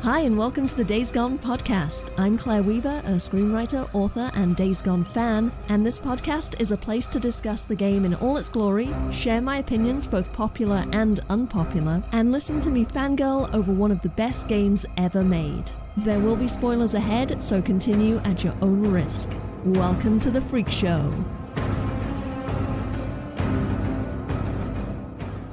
Hi, and welcome to the Days Gone podcast. I'm Claire Weaver, a screenwriter, author, and Days Gone fan, and this podcast is a place to discuss the game in all its glory, share my opinions, both popular and unpopular, and listen to me fangirl over one of the best games ever made. There will be spoilers ahead, so continue at your own risk. Welcome to the Freak Show.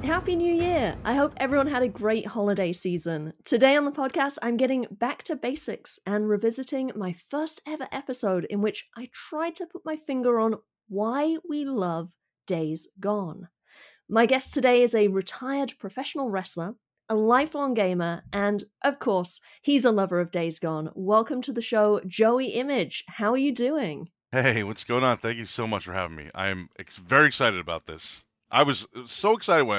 Happy New Year! I hope everyone had a great holiday season. Today on the podcast, I'm getting back to basics and revisiting my first ever episode in which I tried to put my finger on why we love Days Gone. My guest today is a retired professional wrestler, a lifelong gamer, and, of course, he's a lover of Days Gone. Welcome to the show, Joey Image. How are you doing? Hey, what's going on? Thank you so much for having me. I'm very excited about this. I was so excited when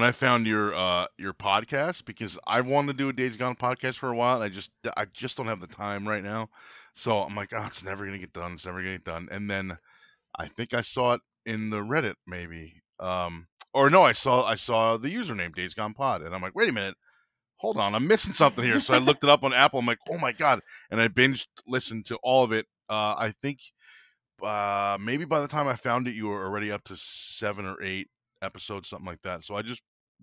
I found your podcast because I wanted to do a Days Gone podcast for a while, and I just don't have the time right now. So I'm like, oh, it's never gonna get done. It's never gonna get done. And then I think I saw it in the Reddit maybe, or no, I saw the username Days Gone Pod, and I'm like, wait a minute, hold on, I'm missing something here. So I looked it up on Apple. I'm like, oh my god, and I binged listened to all of it. I think maybe by the time I found it, you were already up to 7 or 8 episodes, something like that. So I just,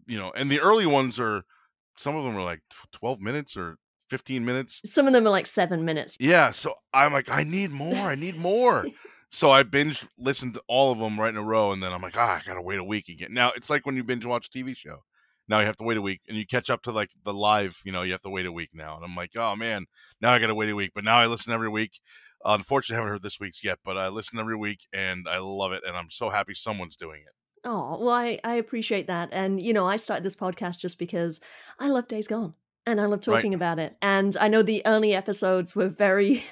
and the early ones some of them were like 12 minutes or 15 minutes. Some of them are like 7 minutes. Yeah, so I'm like, I need more. So I binge listened to all of them right in a row, and then I'm like, I gotta wait a week again. Now it's like when you binge watch a TV show. Now you have to wait a week, and you catch up to like the live. You have to wait a week now, and I'm like, oh man, now I gotta wait a week. But now I listen every week. Unfortunately, I haven't heard this week's yet, but I listen every week, and I love it, and I'm so happy someone's doing it. Oh, well, I appreciate that. And, I started this podcast just because I love Days Gone and I love Right? talking about it. And I know the early episodes were very,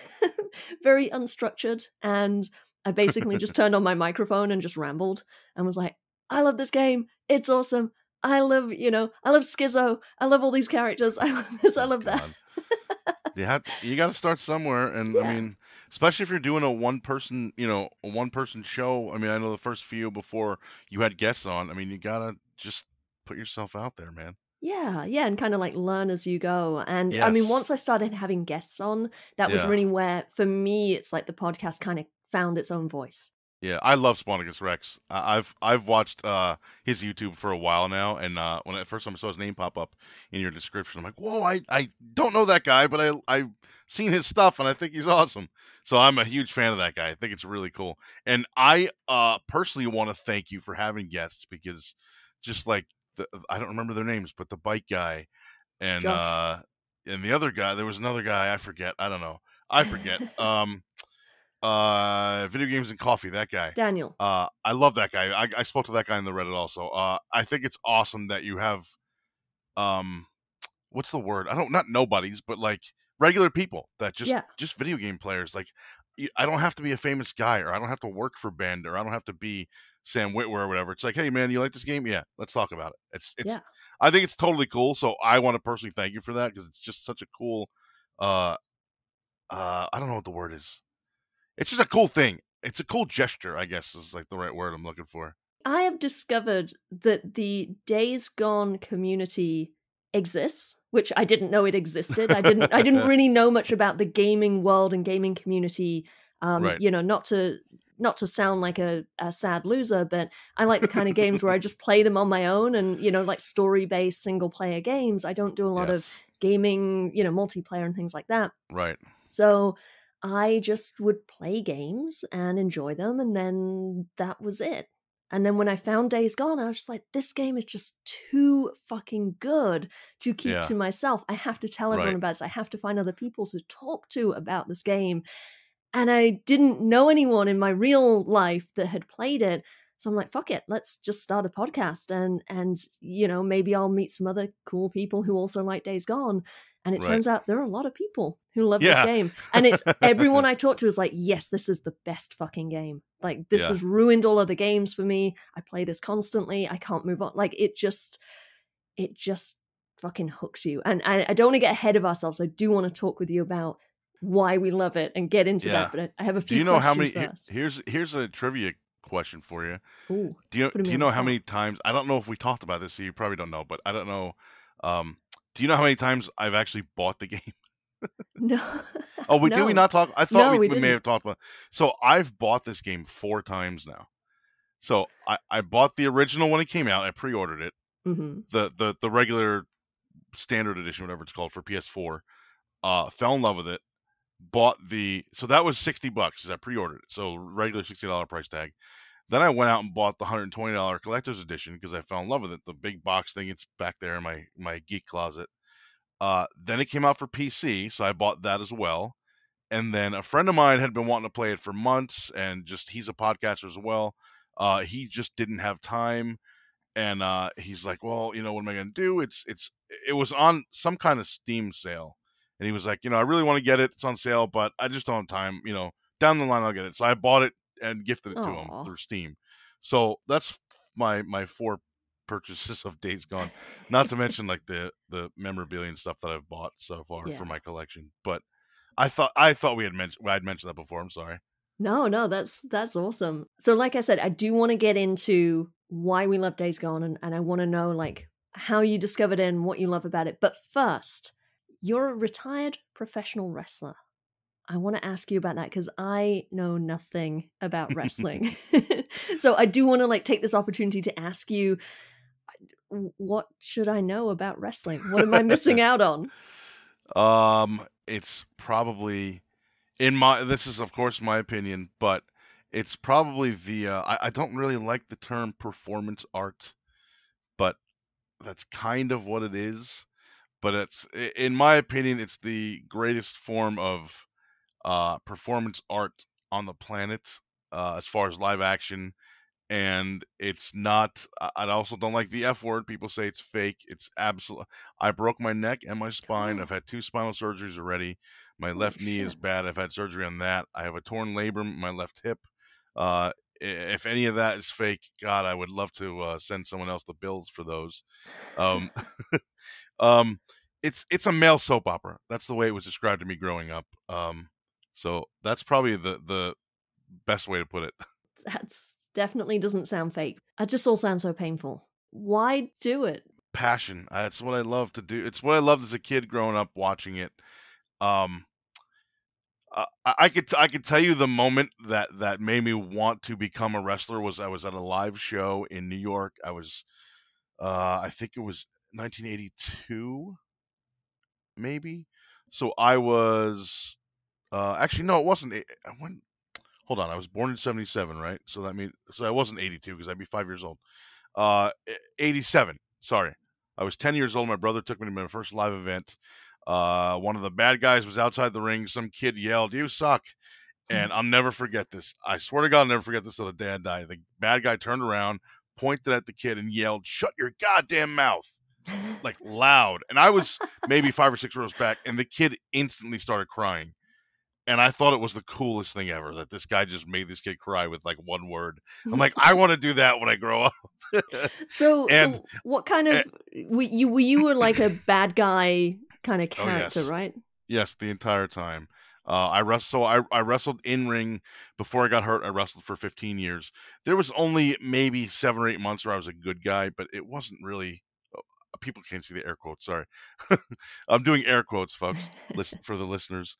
very unstructured. And I basically just turned on my microphone and just rambled and was like, I love this game. It's awesome. I love Schizo. I love all these characters. I love this. I Oh love that. God. You got to start somewhere, and I Yeah. mean, especially if you're doing a one person show. I mean, I know the first few before you had guests on. I mean, you gotta just put yourself out there, man. Yeah, and kind of like learn as you go. And I mean, Yes. once I started having guests on, that was Yeah. really where, for me, it's like the podcast kind of found its own voice. Yeah, I love Spartacus Rex. I've watched his YouTube for a while now, and when at first time I saw his name pop up in your description, I'm like, whoa, I don't know that guy, but I've seen his stuff, and I think he's awesome. So I'm a huge fan of that guy. I think it's really cool, and I personally want to thank you for having guests because just like I don't remember their names, but the bike guy and Josh, the other guy, there was another guy I forget. I don't know. I forget. Video games and coffee, that guy. Daniel. I love that guy. I spoke to that guy in the Reddit also. I think it's awesome that you have um what's the word? I don't, not nobodies, but like regular people that Yeah, just video game players. Like I don't have to be a famous guy, or I don't have to work for Bend, or I don't have to be Sam Witwer or whatever. It's like, hey man, you like this game? Yeah, let's talk about it. It's yeah. I think it's totally cool. So I want to personally thank you for that because it's just such a cool uh I don't know what the word is. It's just a cool thing. It's a cool gesture, I guess, is like the right word I'm looking for. I have discovered that the Days Gone community exists, which I didn't know it existed. I didn't really know much about the gaming world and gaming community. Right. Not to sound like a sad loser, but I like the kind of games where I just play them on my own and, like story-based single player games. I don't do a lot of Yes. gaming, multiplayer and things like that. Right. So I just would play games and enjoy them, and then that was it. And then when I found Days Gone, I was just like, this game is just too fucking good to keep Yeah. to myself. I have to tell everyone Right. about this. I have to find other people to talk to about this game. And I didn't know anyone in my real life that had played it. So I'm like, fuck it, let's just start a podcast and maybe I'll meet some other cool people who also like Days Gone. And it Right. turns out there are a lot of people who love this Yeah. game. And it's everyone I talk to is like, yes, this is the best fucking game. Like, this Yeah. has ruined all other games for me. I play this constantly. I can't move on. Like, it just fucking hooks you. And I don't want to get ahead of ourselves. I do want to talk with you about why we love it and get into Yeah. that. But I have a Do few you know how questions many? first. Here's a trivia question for you. Ooh, Do you putting do me you on the know how spot. many times? I don't know if we talked about this, so you probably don't know, but I don't know. Um, Do you know how many times I've actually bought the game? No, Oh, did we no, not talk? I thought no, we we we may didn't. have talked about. So I've bought this game 4 times now. So I bought the original when it came out. I pre-ordered it. Hmm. The regular standard edition, whatever it's called, for PS4. Fell in love with it. Bought so that was $60 as I pre-ordered it. So regular $60 price tag. Then I went out and bought the $120 collector's edition because I fell in love with it. The big box thing, it's back there in my geek closet. Then it came out for PC, so I bought that as well. And then a friend of mine had been wanting to play it for months, and just he's a podcaster as well. He just didn't have time, and he's like, "Well, what am I gonna do? It was on some kind of Steam sale, and he was like, I really want to get it. It's on sale, but I just don't have time. Down the line I'll get it." So I bought it and gifted it to him Oh, through Steam. So that's my 4 purchases of Days Gone. Not to mention like the memorabilia and stuff that I've bought so far for yeah. my collection. But I thought I'd mentioned that before. I'm sorry. No, no, that's awesome. So like I said, I do want to get into why we love Days Gone, and I want to know like how you discovered it and what you love about it. But first, you're a retired professional wrestler. I want to ask you about that because I know nothing about wrestling. So I do want to like take this opportunity to ask you, what should I know about wrestling? What am I missing out on? It's probably in my this is of course my opinion, but it's probably I don't really like the term performance art, but that's kind of what it is. But in my opinion, it's the greatest form of performance art on the planet, as far as live action. And it's not. I also don't like the F word. People say it's fake. It's absolute. I broke my neck and my spine. I've had 2 spinal surgeries already. My Holy left knee is shit. bad. I've had surgery on that. I have a torn labrum in my left hip. If any of that is fake, God, I would love to send someone else the bills for those. Um, um, it's a male soap opera. That's the way it was described to me growing up. So that's probably the best way to put it. That's definitely doesn't sound fake. It just all sounds so painful. Why do it? Passion. It's what I love to do. It's what I loved as a kid growing up watching it. Um, I could tell you the moment that made me want to become a wrestler was I was at a live show in New York. I think it was 1982 maybe. So I was actually no, it wasn't. When hold on, I was born in '77, right? So I wasn't 82 because I'd be 5 years old. 87. Sorry, I was 10 years old. My brother took me to my first live event. One of the bad guys was outside the ring. Some kid yelled, "You suck!" And I'll never forget this. I swear to God, I'll never forget this till the day I die. The bad guy turned around, pointed at the kid, and yelled, "Shut your goddamn mouth!" Like loud. And I was maybe 5 or 6 rows back, and the kid instantly started crying. And I thought it was the coolest thing ever that this guy just made this kid cry with like one word. I'm like, I want to do that when I grow up. So, and, so what kind and of were you were like a bad guy kind of oh character, yes, right? yes, the entire time. I wrestled in ring before I got hurt. I wrestled for 15 years. There was only maybe 7 or 8 months where I was a good guy, but it wasn't really. People can't see the air quotes. Sorry, I'm doing air quotes, folks. Listen for the listeners.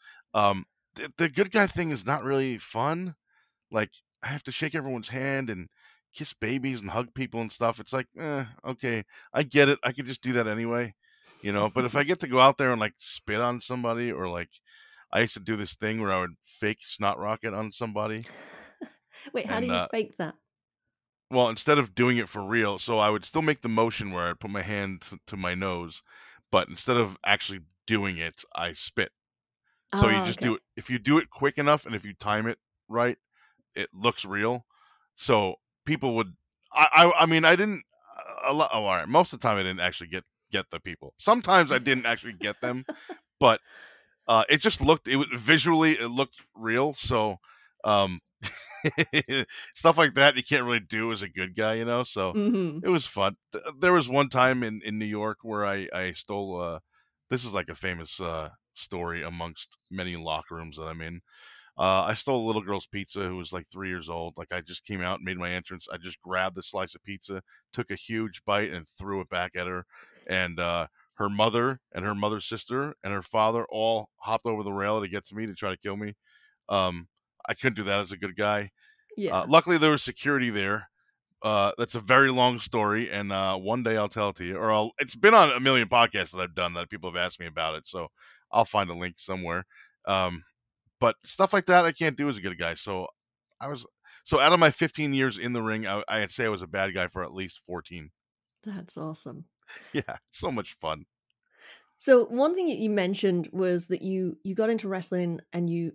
The good guy thing is not really fun. Like I have to shake everyone's hand and kiss babies and hug people and stuff. It's like, okay, I get it. I could just do that anyway, But if I get to go out there and like spit on somebody, or like I used to do this thing where I would fake snot rocket on somebody, Wait, how do and you fake that? well, instead of doing it for real, so I would still make the motion where I put my hand to my nose, but instead of actually doing it, I spit. So you Oh, just do okay. it. If you do it quick enough and if you time it right, it looks real. So people would. I mean, I didn't. A lot. Oh, all right. Most of the time, I didn't actually get the people. Sometimes I didn't actually get them, but it just looked. Visually it looked real. So um, stuff like that you can't really do as a good guy. So Hmm. it was fun. There was one time in New York where I stole. This is like a famous story amongst many locker rooms that I'm in. I stole a little girl's pizza who was like 3 years old. Like I just came out and made my entrance. I just grabbed the slice of pizza, took a huge bite, and threw it back at her. And her mother and her mother's sister and her father all hopped over the rail to get to me to try to kill me. Um, I couldn't do that as a good guy. Yeah, Luckily, there was security there. That's a very long story, and one day I'll tell it to you. It's been on a million podcasts that I've done that people have asked me about it, so I'll find a link somewhere. Um, but stuff like that I can't do as a good guy. I was so out of my 15 years in the ring, I'd say I was a bad guy for at least 14. that's awesome. Yeah, so much fun. So one thing that you mentioned was that you got into wrestling and you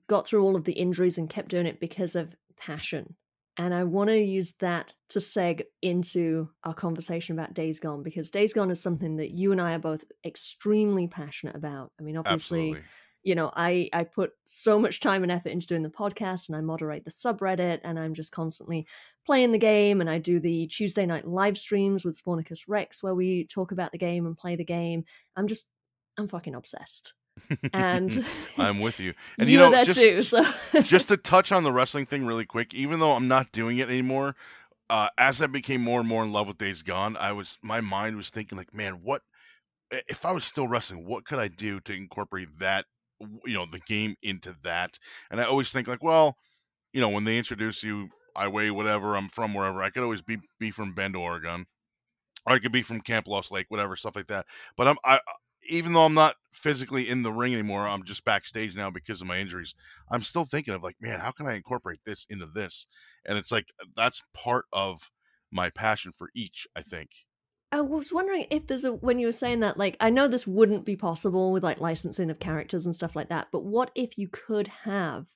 got through all of the injuries and kept doing it because of passion. And I want to use that to seg into our conversation about Days Gone, because Days Gone is something that you and I are both extremely passionate about. I mean, obviously, Absolutely. I put so much time and effort into doing the podcast, and I moderate the subreddit, and I'm just constantly playing the game, and I do the Tuesday night live streams with Spornicus Rex where we talk about the game and play the game. I'm fucking obsessed. And I'm with you. And you were there too, so just to touch on the wrestling thing really quick, even though I'm not doing it anymore, as I became more and more in love with Days Gone, my mind was thinking like, man, what if I was still wrestling? What could I do to incorporate that, the game into that? And I always think like, well, when they introduce you, I weigh whatever, I'm from wherever. I could always be from Bend, Oregon, or I could be from Camp Lost Lake, whatever, stuff like that. But even though I'm not physically in the ring anymore, I'm just backstage now because of my injuries. I'm still thinking of like, man, how can I incorporate this into this? And it's like that's part of my passion for each, I think. I was wondering if when you were saying that, like, I know this wouldn't be possible with like licensing of characters and stuff like that, but what if you could have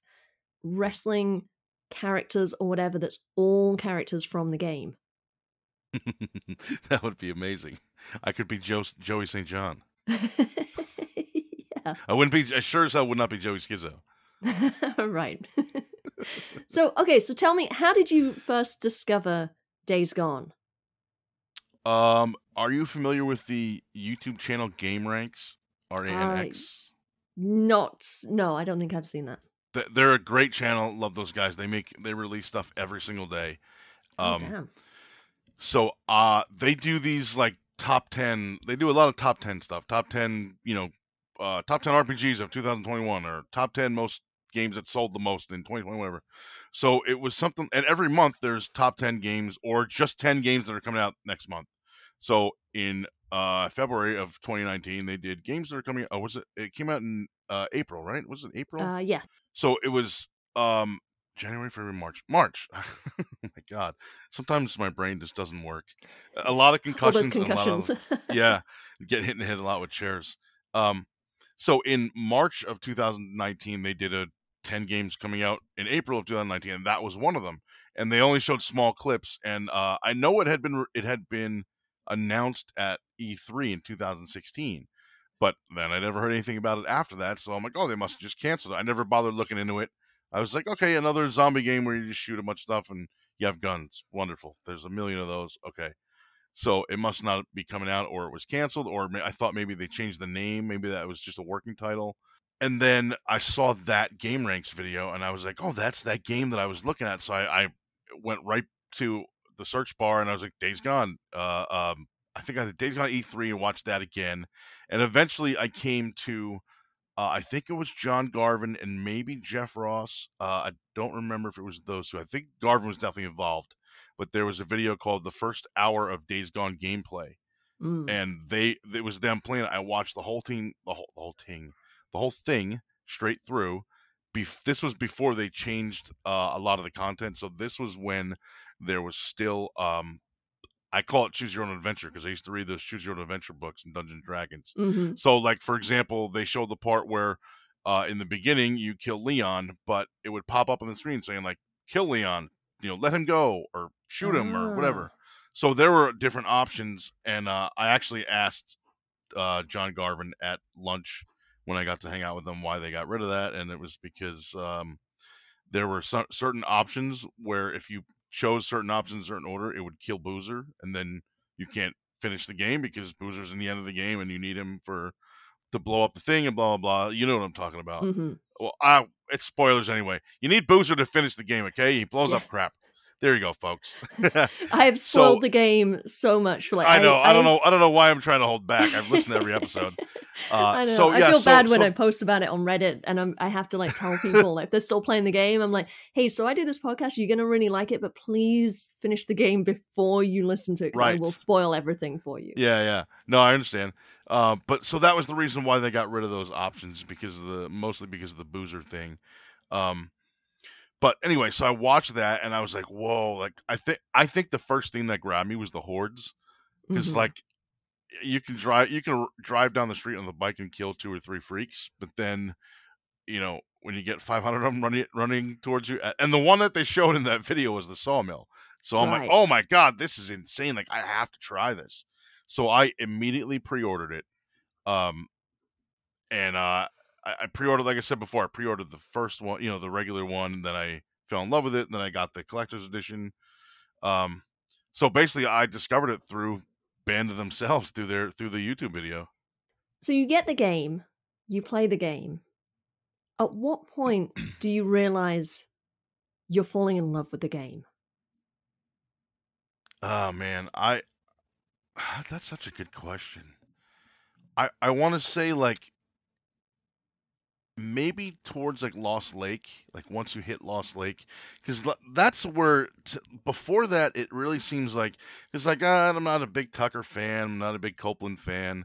wrestling characters or whatever that's all characters from the game? That would be amazing. I could be Joey St. John. Yeah. I wouldn't be, I sure as hell would not be Joey Skizzo. Right. So, okay, so tell me, how did you first discover Days Gone? Are you familiar with the YouTube channel Game Ranks? Uh, RANX? no, I don't think I've seen that. They're a great channel. Love those guys. They release stuff every single day. Oh, Um, damn. they do these like top 10. They do a lot of top 10 stuff. Top 10, top 10 RPGs of 2021, or top 10 most games that sold the most in 2020, whatever. So it was something, and every month there's top 10 games or just 10 games that are coming out next month. So in February of 2019, they did games that are coming. Oh, was it? It came out in April, right? Was it April? Yeah. So it was January, February, March. March. Oh my God. Sometimes my brain just doesn't work. A lot of All those concussions and a lot of concussions. yeah, get hit in the head a lot with chairs. Um, so in March of 2019, they did a 10 games coming out in April of 2019, and that was one of them. And they only showed small clips, and I know it had been announced at E3 in 2016. But then I never heard anything about it after that, so I'm like, oh, they must have just canceled it. I never bothered looking into it. I was like, okay, another zombie game where you just shoot a bunch of stuff and you have guns. Wonderful. There's a million of those. Okay. So it must not be coming out, or it was canceled, or I thought maybe they changed the name. Maybe that was just a working title. And then I saw that Game Ranks video, and I was like, oh, that's that game that I was looking at. So I went right to the search bar, and I was like, Days Gone. I think I did Days Gone E3 and watched that again. And eventually I came to, I think it was John Garvin and maybe Jeff Ross. I don't remember if it was those two. I think Garvin was definitely involved. But there was a video called The First Hour of Days Gone Gameplay, Mm. and it was them playing it. I watched the whole thing straight through. This was before they changed a lot of the content, so this was when there was still I call it choose your own adventure because I used to read those choose your own adventure books in Dungeons and Dragons. Hmm. So, like for example, they showed the part where in the beginning you kill Leon, but it would pop up on the screen saying like kill Leon, let him go or shoot him or Ah. whatever. So there were different options, and I actually asked John Garvin at lunch when I got to hang out with them why they got rid of that, and it was because there were certain options where if you chose certain options in a certain order, it would kill Boozer, and then you can't finish the game because Boozer's in the end of the game, and you need him to blow up the thing and blah blah blah. You know what I'm talking about. Hmm. Well, it's spoilers anyway. You need Boozer to finish the game, okay? He blows Yeah. up crap. There you go, folks. I have So spoiled the game so much. Like I know. I don't I know. I don't know why I'm trying to hold back. I've listened to every episode. I know. So I yeah. feel So bad when I post about it on Reddit, and I have to like tell people like, if they're still playing the game. I'm like, hey, so I do this podcast. You're gonna really like it, but please finish the game before you listen to it, because I will right. spoil everything for you. Yeah. Yeah. No, I understand. But so that was the reason why they got rid of those options because of the mostly because of the boozer thing. Um, but anyway, so I watched that and I was like, whoa! Like I think the first thing that grabbed me was the hordes because Hmm. like you can drive down the street on the bike and kill 2 or 3 freaks, but then when you get 500 of them running towards you, and the one that they showed in that video was the sawmill. So I'm like, Right. oh my god, this is insane! Like I have to try this. So I immediately pre-ordered it. Um, and I pre-ordered, like I said before, I pre-ordered the first one, the regular one. And then I fell in love with it, and then I got the collector's edition. Um, so basically, I discovered it through Band themselves through the YouTube video. So you get the game, you play the game. At what point do you realize you're falling in love with the game? Oh man, I that's such a good question. I want to say like maybe towards like Lost Lake, like once you hit Lost Lake, because that's where before that it really seems like it's like I'm not a big Tucker fan, I'm not a big Copeland fan,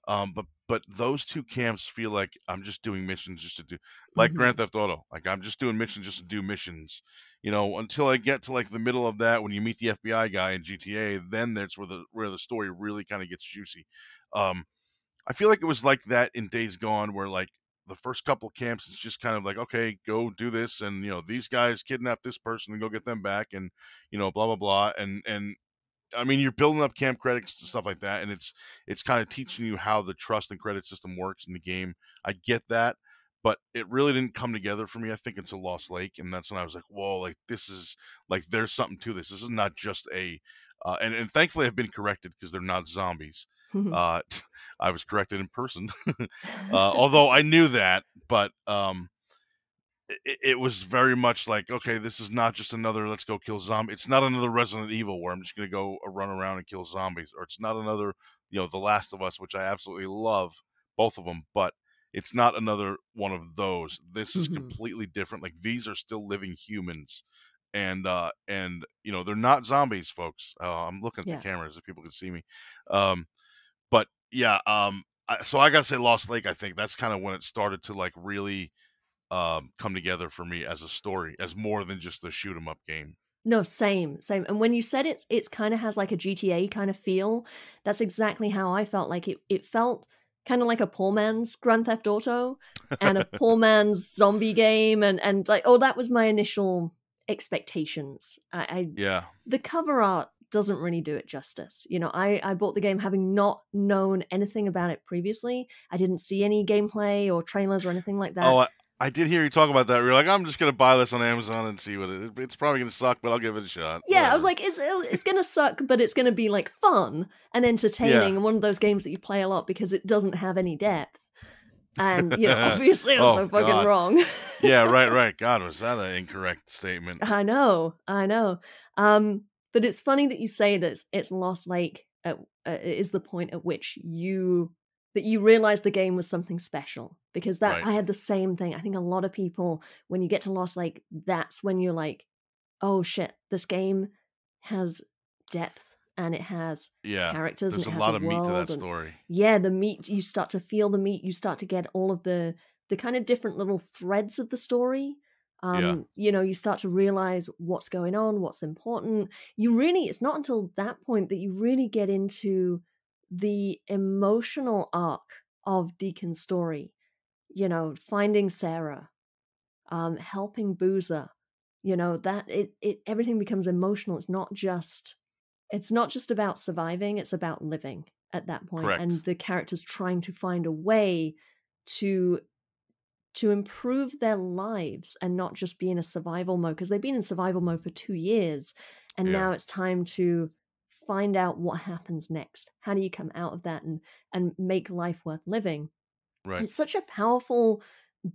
but those two camps feel like I'm just doing missions just to do like Hmm. Grand Theft Auto, like I'm just doing missions just to do missions, until I get to like the middle of that when you meet the FBI guy in GTA, then that's where the story really kind of gets juicy. Um, I feel like it was like that in Days Gone, where like the first couple camps is just kind of like, okay, go do this, and these guys kidnap this person and go get them back, and blah blah blah, and I mean you're building up camp credits and stuff like that, and it's kind of teaching you how the trust and credit system works in the game. I get that, but it really didn't come together for me. I think until Lost Lake, and that's when I was like, whoa, like this is like there's something to this. This is not just a and thankfully I've been corrected because they're not zombies. Uh, I was corrected in person, although I knew that, but it was very much like, okay, this is not just another let's go kill zombie. It's not another Resident Evil where I'm just gonna go run around and kill zombies, or it's not another, The Last of Us, which I absolutely love, both of them, but it's not another one of those. This is Hmm. completely different. Like these are still living humans, and they're not zombies, folks. I'm looking at the Yeah. cameras if people can see me. Um, but yeah, so I gotta say Lost Lake. I think that's kind of when it started to like really come together for me as a story, as more than just a shoot 'em up game. No, same, same. And when you said it's kind of has like a GTA kind of feel, that's exactly how I felt. Like it felt kind of like a poor man's Grand Theft Auto and a poor man's zombie game, and like, oh, that was my initial expectations. Yeah. The cover art doesn't really do it justice. I bought the game having not known anything about it previously. I didn't see any gameplay or trailers or anything like Oh, that. I did hear you talk about that. You're like, I'm just gonna buy this on Amazon and see what it's probably gonna suck, but I'll give it a shot. Yeah, I was Whatever. like, it's gonna suck, but it's gonna be like fun and Yeah. entertaining, and one of those games that you play a lot because it doesn't have any depth. And obviously, I was Oh so fucking God. wrong. Yeah. Right. Right. God, was that an incorrect statement? I know. But it's funny that you say that it's Lost Lake is the point at which you realize the game was something special, because that Right. I had the same thing. I think a lot of people, when you get to Lost Lake, that's when you're like, oh shit, this game has depth, and it has Yeah. characters, and There's it a has a lot of meat to that world, and story. yeah, the meat, you start to feel the meat, you start to get all of the kind of different little threads of the story. Yeah. You start to realize what's going on, what's important. It's not until that point that you really get into the emotional arc of Deacon's story, finding Sarah, helping Boozer, that it everything becomes emotional. It's not just about surviving, it's about living at that point, Correct. and the characters trying to find a way to improve their lives and not just be in a survival mode, because they've been in survival mode for 2 years, and Yeah. now it's time to find out what happens next. How do you come out of that and make life worth living? And Right. it's such a powerful,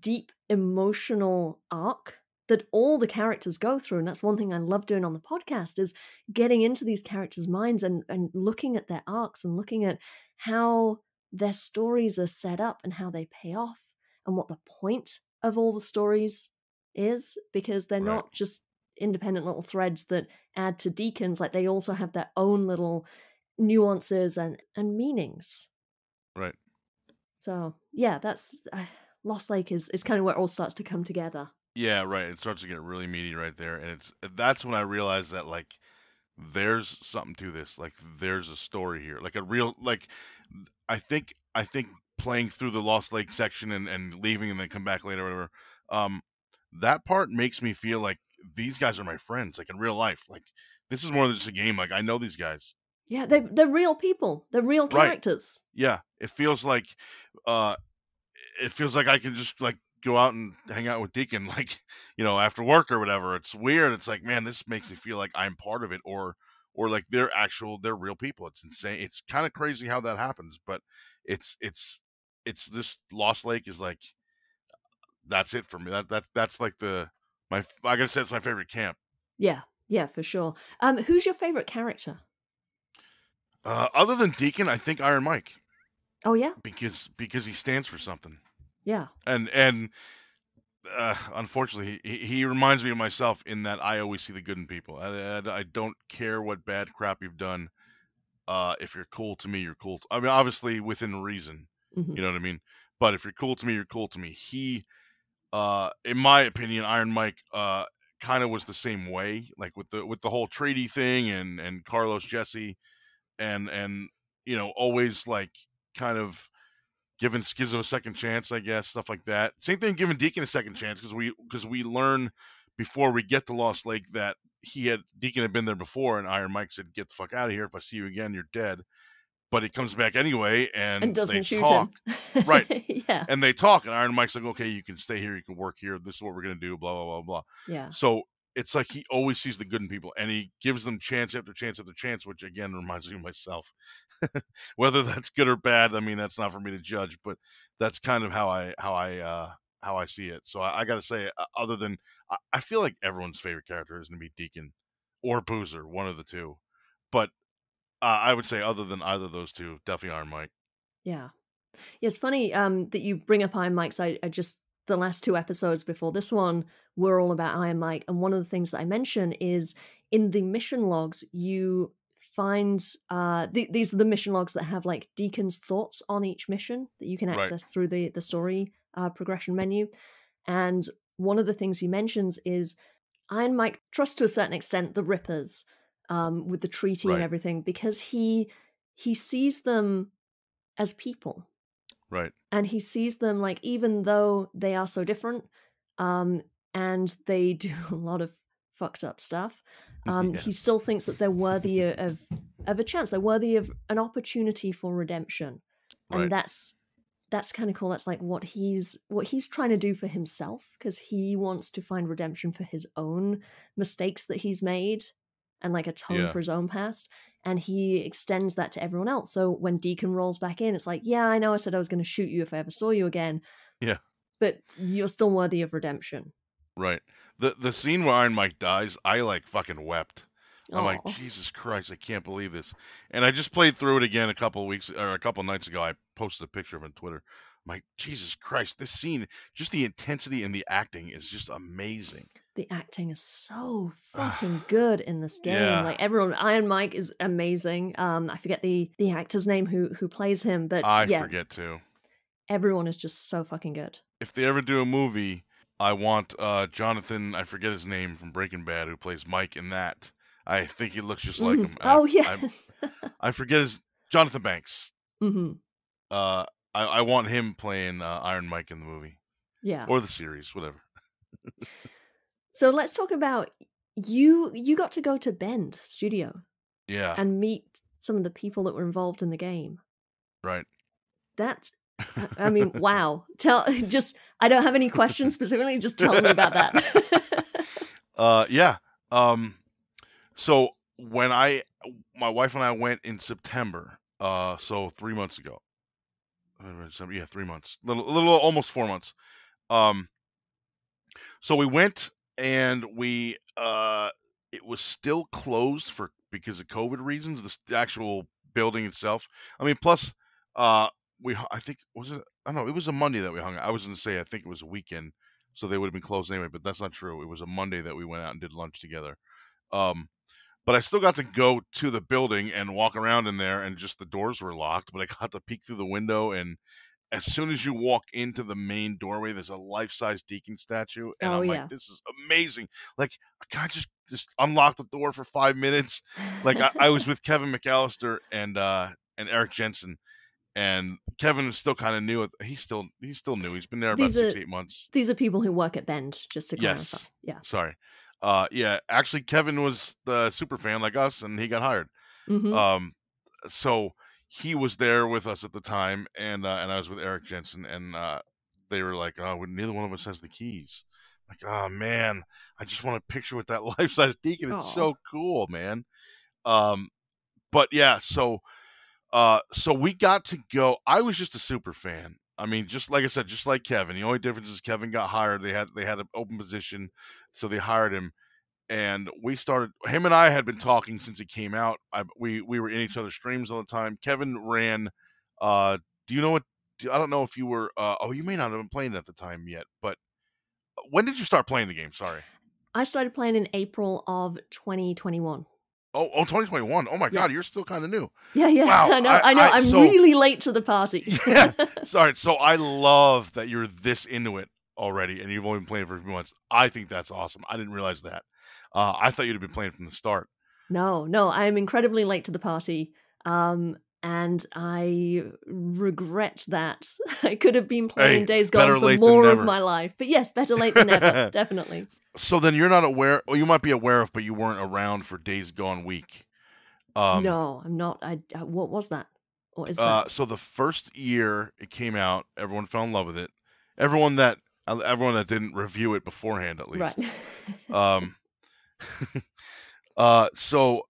deep emotional arc that all the characters go through. And that's one thing I love doing on the podcast, is getting into these characters' minds and looking at their arcs and looking at how their stories are set up and how they pay off and what the point of all the stories is, because they're Right. not just independent little threads that add to Deacons. Like, they also have their own little nuances and meanings. Right. So yeah, that's Lost Lake is kind of where it all starts to come together. Yeah, right. It starts to get really meaty right there, and that's when I realized that like there's something to this. Like there's a story here. Like a real like I think playing through the Lost Lake section and leaving and then come back later or whatever. Um that part makes me feel like these guys are my friends, like in real life. Like this is more than just a game. Like I know these guys. Yeah, they're real people. They're real Right. characters. Yeah. Uh it feels like I can just like go out and hang out with Deacon like, after work or whatever. It's weird. It's like, man, this makes me feel like I'm part of it or like they're real people. It's insane. It's kind of crazy how that happens, but it's it's it's this Lost Lake is like that's it for me. That's like I gotta say it's my favorite camp. Yeah, yeah, for sure. Who's your favorite character? Other than Deacon, I think Iron Mike Oh yeah, because he stands for something. yeah. And unfortunately, he reminds me of myself in that I always see the good in people. I don't care what bad crap you've done. If you're cool to me, you're cool. I mean, obviously within reason. Hmm. You know what I mean? But if you're cool to me, you're cool to me. In my opinion, Iron Mike, kind of was the same way, like with the whole treaty thing and Carlos Jesse and always like kind of gives him a second chance, I guess, stuff like that. Same thing, giving Deacon a second chance because we learn before we get to Lost Lake that Deacon had been there before, and Iron Mike said, "Get the fuck out of here! If I see you again, you're dead." But he comes back anyway, And and they doesn't shoot talk. him. Right, Yeah, and they talk, and Iron Mike's like, "Okay, you can stay here, you can work here. This is what we're gonna do." Blah blah blah blah. yeah, So it's like he always sees the good in people, and he gives them chance after chance after chance, which again reminds me of myself. Whether that's good or bad, I mean, that's not for me to judge, but that's kind of how I see it. So I got to say, other than I feel like everyone's favorite character is going to be Deacon or Boozer, one of the two. But I would say, other than either of those two, definitely Iron Mike. yeah. Yeah, it's funny that you bring up Iron Mike. 'Cause I just, the last two episodes before this one were all about Iron Mike, and one of the things that I mention is in the mission logs you find these are the mission logs that have like Deacon's thoughts on each mission that you can Right, access through the story progression menu. And one of the things he mentions is Iron Mike trusts to a certain extent the Rippers with the treaty and right, everything, because he sees them as people, right. and he sees them like, even though they are so different, um and they do a lot of fucked up stuff, he Yes, still thinks that they're worthy of a chance. They're worthy of an opportunity for redemption. And right. that's kind of cool. That's like what he's trying to do for himself, because he wants to find redemption for his own mistakes that he's made and like atone Yeah, for his own past. And he extends that to everyone else. So when Deacon rolls back in, it's like, yeah, I know I said I was going to shoot you if I ever saw you again, yeah, but you're still worthy of redemption. right. The scene where Iron Mike dies, I like fucking wept. I'm like, Oh, Jesus Christ, I can't believe this. And I just played through it again a couple nights ago. I posted a picture of it on Twitter. I'm like, Jesus Christ, this scene, just the intensity and the acting is just amazing. the acting is so fucking good in this game. Yeah, Like, everyone, Iron Mike is amazing. I forget the actor's name who plays him, but I yeah, forget too. everyone is just so fucking good. If they ever do a movie, I want Jonathan, I forget his name from Breaking Bad, who plays Mike in that. I think he looks just like Mhm. him. Oh I yes. I forget his Jonathan Banks. Hmm. Uh, I want him playing Iron Mike in the movie Yeah. or the series, whatever. So let's talk about you. You got to go to Bend Studio Yeah, and meet some of the people that were involved in the game. right. That's, I mean, wow. Tell just, I don't have any questions specifically. Just tell me about that. Yeah. Um, so when my wife and I went in September, so 3 months ago. Yeah, 3 months. A little, almost 4 months. Um, so we went and we it was still closed for because of COVID reasons. The actual building itself. I mean, plus uh I think was it I don't know, it was a Monday that we hung out. I was gonna say I think it was a weekend, so they would have been closed anyway, but that's not true. It was a Monday that we went out and did lunch together. Um but I still got to go to the building and walk around in there, and just the doors were locked, but I got to peek through the window, and as soon as you walk into the main doorway, there's a life-size Deacon statue, and Oh I'm like, yeah. "This is amazing!" Like, can I just unlock the door for 5 minutes? Like, I was with Kevin McAllister and Eric Jensen, and Kevin is still kind of new. He's still new. He's been there about these six are eight months. these are people who work at Bend, just to clarify. Yes, Yeah. sorry. Yeah, actually, Kevin was the super fan like us, and he got hired. Mm-hmm. Um, so he was there with us at the time, and I was with Eric Jensen, and they were like, "Oh, neither one of us has the keys." Like, oh man, I just want a picture with that life-size Deacon. It's Oh. so cool, man. Um, but yeah, so we got to go. I was just a super fan. I mean, just like I said, just like Kevin. The only difference is Kevin got hired. They had an open position, so they hired him, and we started. Him and I had been talking since it came out. We were in each other's streams all the time. Kevin ran. Do you know what? I don't know if you were. Oh, you may not have been playing at the time yet. But when did you start playing the game? Sorry. I started playing in April of 2021. Oh, 2021. Oh my Yeah. God, you're still kind of new. Yeah, yeah. Wow. I know. I know. I'm So really late to the party. yeah. Sorry. So I love that you're this into it already, and you've only been playing for a few months. I think that's awesome. I didn't realize that. I thought you'd have been playing from the start. No, no, I'm incredibly late to the party. And I regret that. I could have been playing Hey, Days Gone better for late than more of never. my life. But yes, better late than never, definitely. So then you're not aware, or you might be aware of, but you weren't around for Days Gone Week. Um, No, I'm not. What was that? What is that? so the first year it came out, everyone fell in love with it. Everyone that didn't review it beforehand, at Right. least. Um, so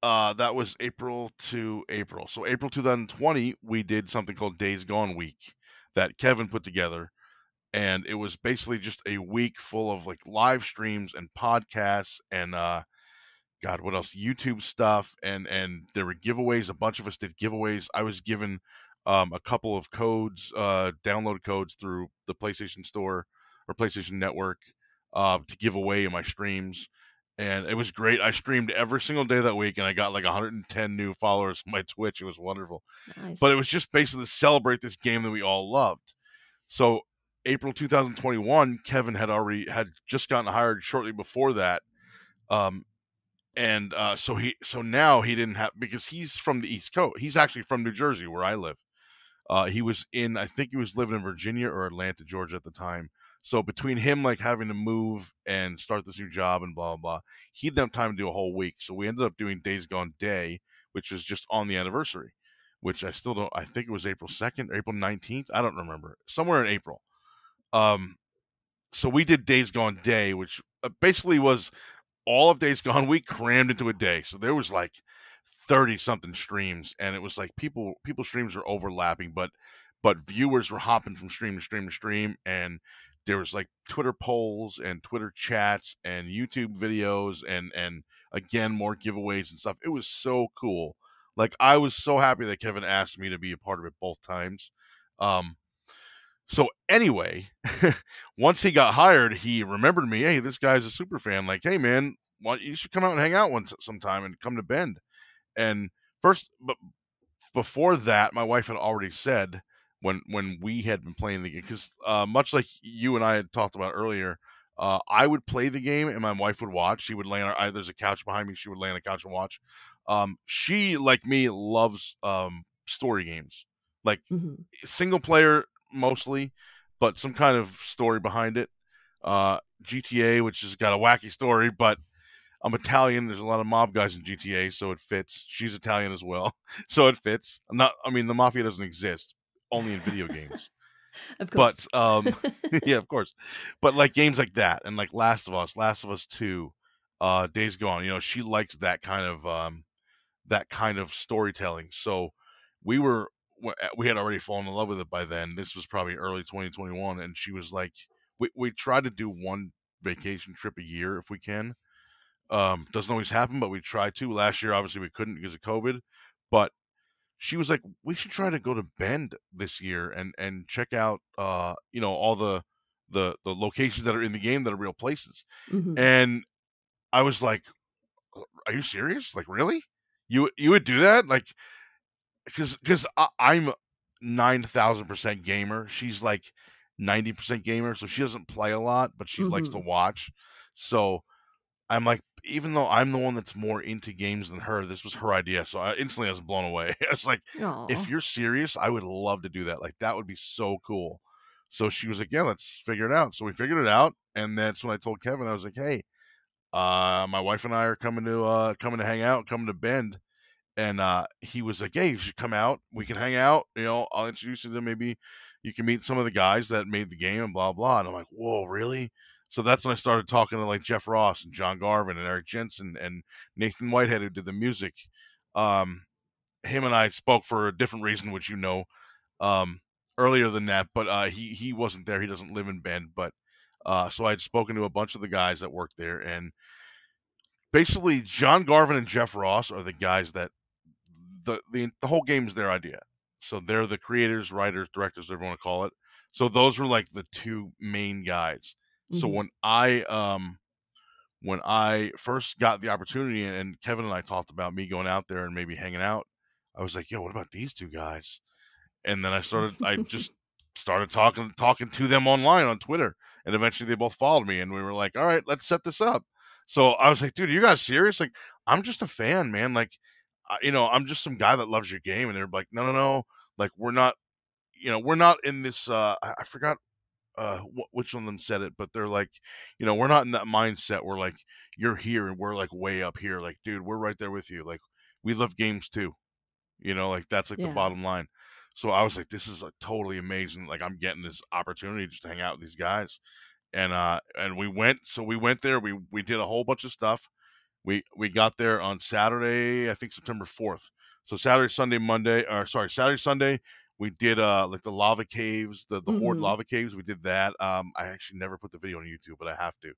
that was April to April. So April 2020, we did something called Days Gone Week that Kevin put together, and it was basically just a week full of like live streams and podcasts and God, what else? YouTube stuff, and there were giveaways. A bunch of us did giveaways. I was given a couple of codes, download codes through the PlayStation Store or PlayStation Network to give away in my streams, and it was great. I streamed every single day that week, and I got like 110 new followers on my Twitch. It was wonderful, but it Nice. was just basically to celebrate this game that we all loved. So April 2021, Kevin had just gotten hired shortly before that. Um, and so now he didn't have, because he's from the East Coast. He's actually from New Jersey, where I live. He was in, I think he was living in Virginia or Atlanta, Georgia at the time. So between him like having to move and start this new job and blah blah blah, he didn't have time to do a whole week. So we ended up doing Days Gone Day, which was just on the anniversary, which I still don't. I think it was April 2nd, April 19th. I don't remember. Somewhere in April. Um, so we did Days Gone Day, which basically was all of Days Gone Week crammed into a day. So there was like 30 something streams, and it was like people streams were overlapping, but viewers were hopping from stream to stream to stream, and there was like Twitter polls and Twitter chats and YouTube videos and again more giveaways and stuff. It was so cool. Like, I was so happy that Kevin asked me to be a part of it both times. Um, so anyway, once he got hired, he remembered me. Hey, this guy's a super fan. Like, hey man, you should come out and hang out once sometime and come to Bend. And but before that, my wife had already said, when we had been playing the game, because much like you and I had talked about earlier, I would play the game and my wife would watch. She would lay on there's a couch behind me. She would lay on the couch and watch. She, like me, loves story games, like Hmm. single player mostly, but some kind of story behind it. GTA, which has got a wacky story, but I'm Italian. There's a lot of mob guys in GTA, so it fits. She's Italian as well, so it fits. I'm not. I mean, the mafia doesn't exist, only in video games. Of But course. yeah, of course. But like games like that, and like Last of Us Two, Days Gone. She likes that kind of storytelling. So we were we had already fallen in love with it by then. This was probably early 2021, and she was like, we tried to do one. vacation trip a year if we can. Doesn't always happen, but we try to. Last year, obviously, we couldn't because of COVID. But she was like, we should try to go to Bend this year and check out, all the locations that are in the game that are real places. Hmm. And I was like, are you serious? Like, really? You would do that? Like, because I'm 9,000% gamer. She's like 90% gamer, so she doesn't play a lot, but she likes to Hmm. watch. So I'm like, even though I'm the one that's more into games than her, this was her idea. So I was blown away. I was like, if Aw. you're serious, I would love to do that. Like, that would be so cool. So she was like, yeah, let's figure it out. So we figured it out, and that's when I told Kevin, I was like, hey, my wife and I are coming to hang out, coming to Bend. And he was like, "Hey, you should come out. We can hang out. I'll introduce you to maybe you can meet some of the guys that made the game and blah blah." And I'm like, "Whoa, really?" So that's when I started talking to like Jeff Ross and John Garvin and Eric Jensen and Nathan Whitehead who did the music. Um, him and I spoke for a different reason, which um, earlier than that, but he wasn't there. He doesn't live in Bend, but so I'd spoken to a bunch of the guys that work there, and basically John Garvin and Jeff Ross are the guys that the whole game is their idea. So they're the creators, writers, directors, whatever you want to call it. So those were like the two main guys. So Hmm. when I first got the opportunity and Kevin and I talked about me going out there and maybe hanging out, I was like, yo, what about these two guys? And then I just started talking to them online on Twitter, and eventually they both followed me, and we were like, all right, let's set this up. So I was like, dude, are you guys serious? Like, I'm just a fan, man. Like, I'm just some guy that loves your game, and they're like, no, no, no, like we're not in this. I forgot which one of them said it, but they're like, we're not in that mindset. We're like, you're here, and we're like way up here. Like, dude, we're right there with you. Like, we love games too. Like that's like the Yeah. bottom line. So I was like, this is like totally amazing. Like I'm getting this opportunity just to hang out with these guys. And we went there, we did a whole bunch of stuff. We got there on Saturday, I think September 4th. So Saturday, Sunday, Monday, or sorry, Saturday, Sunday, we did like the lava caves, the Horde Hmm. lava caves. We did that. I actually never put the video on YouTube, but I have to.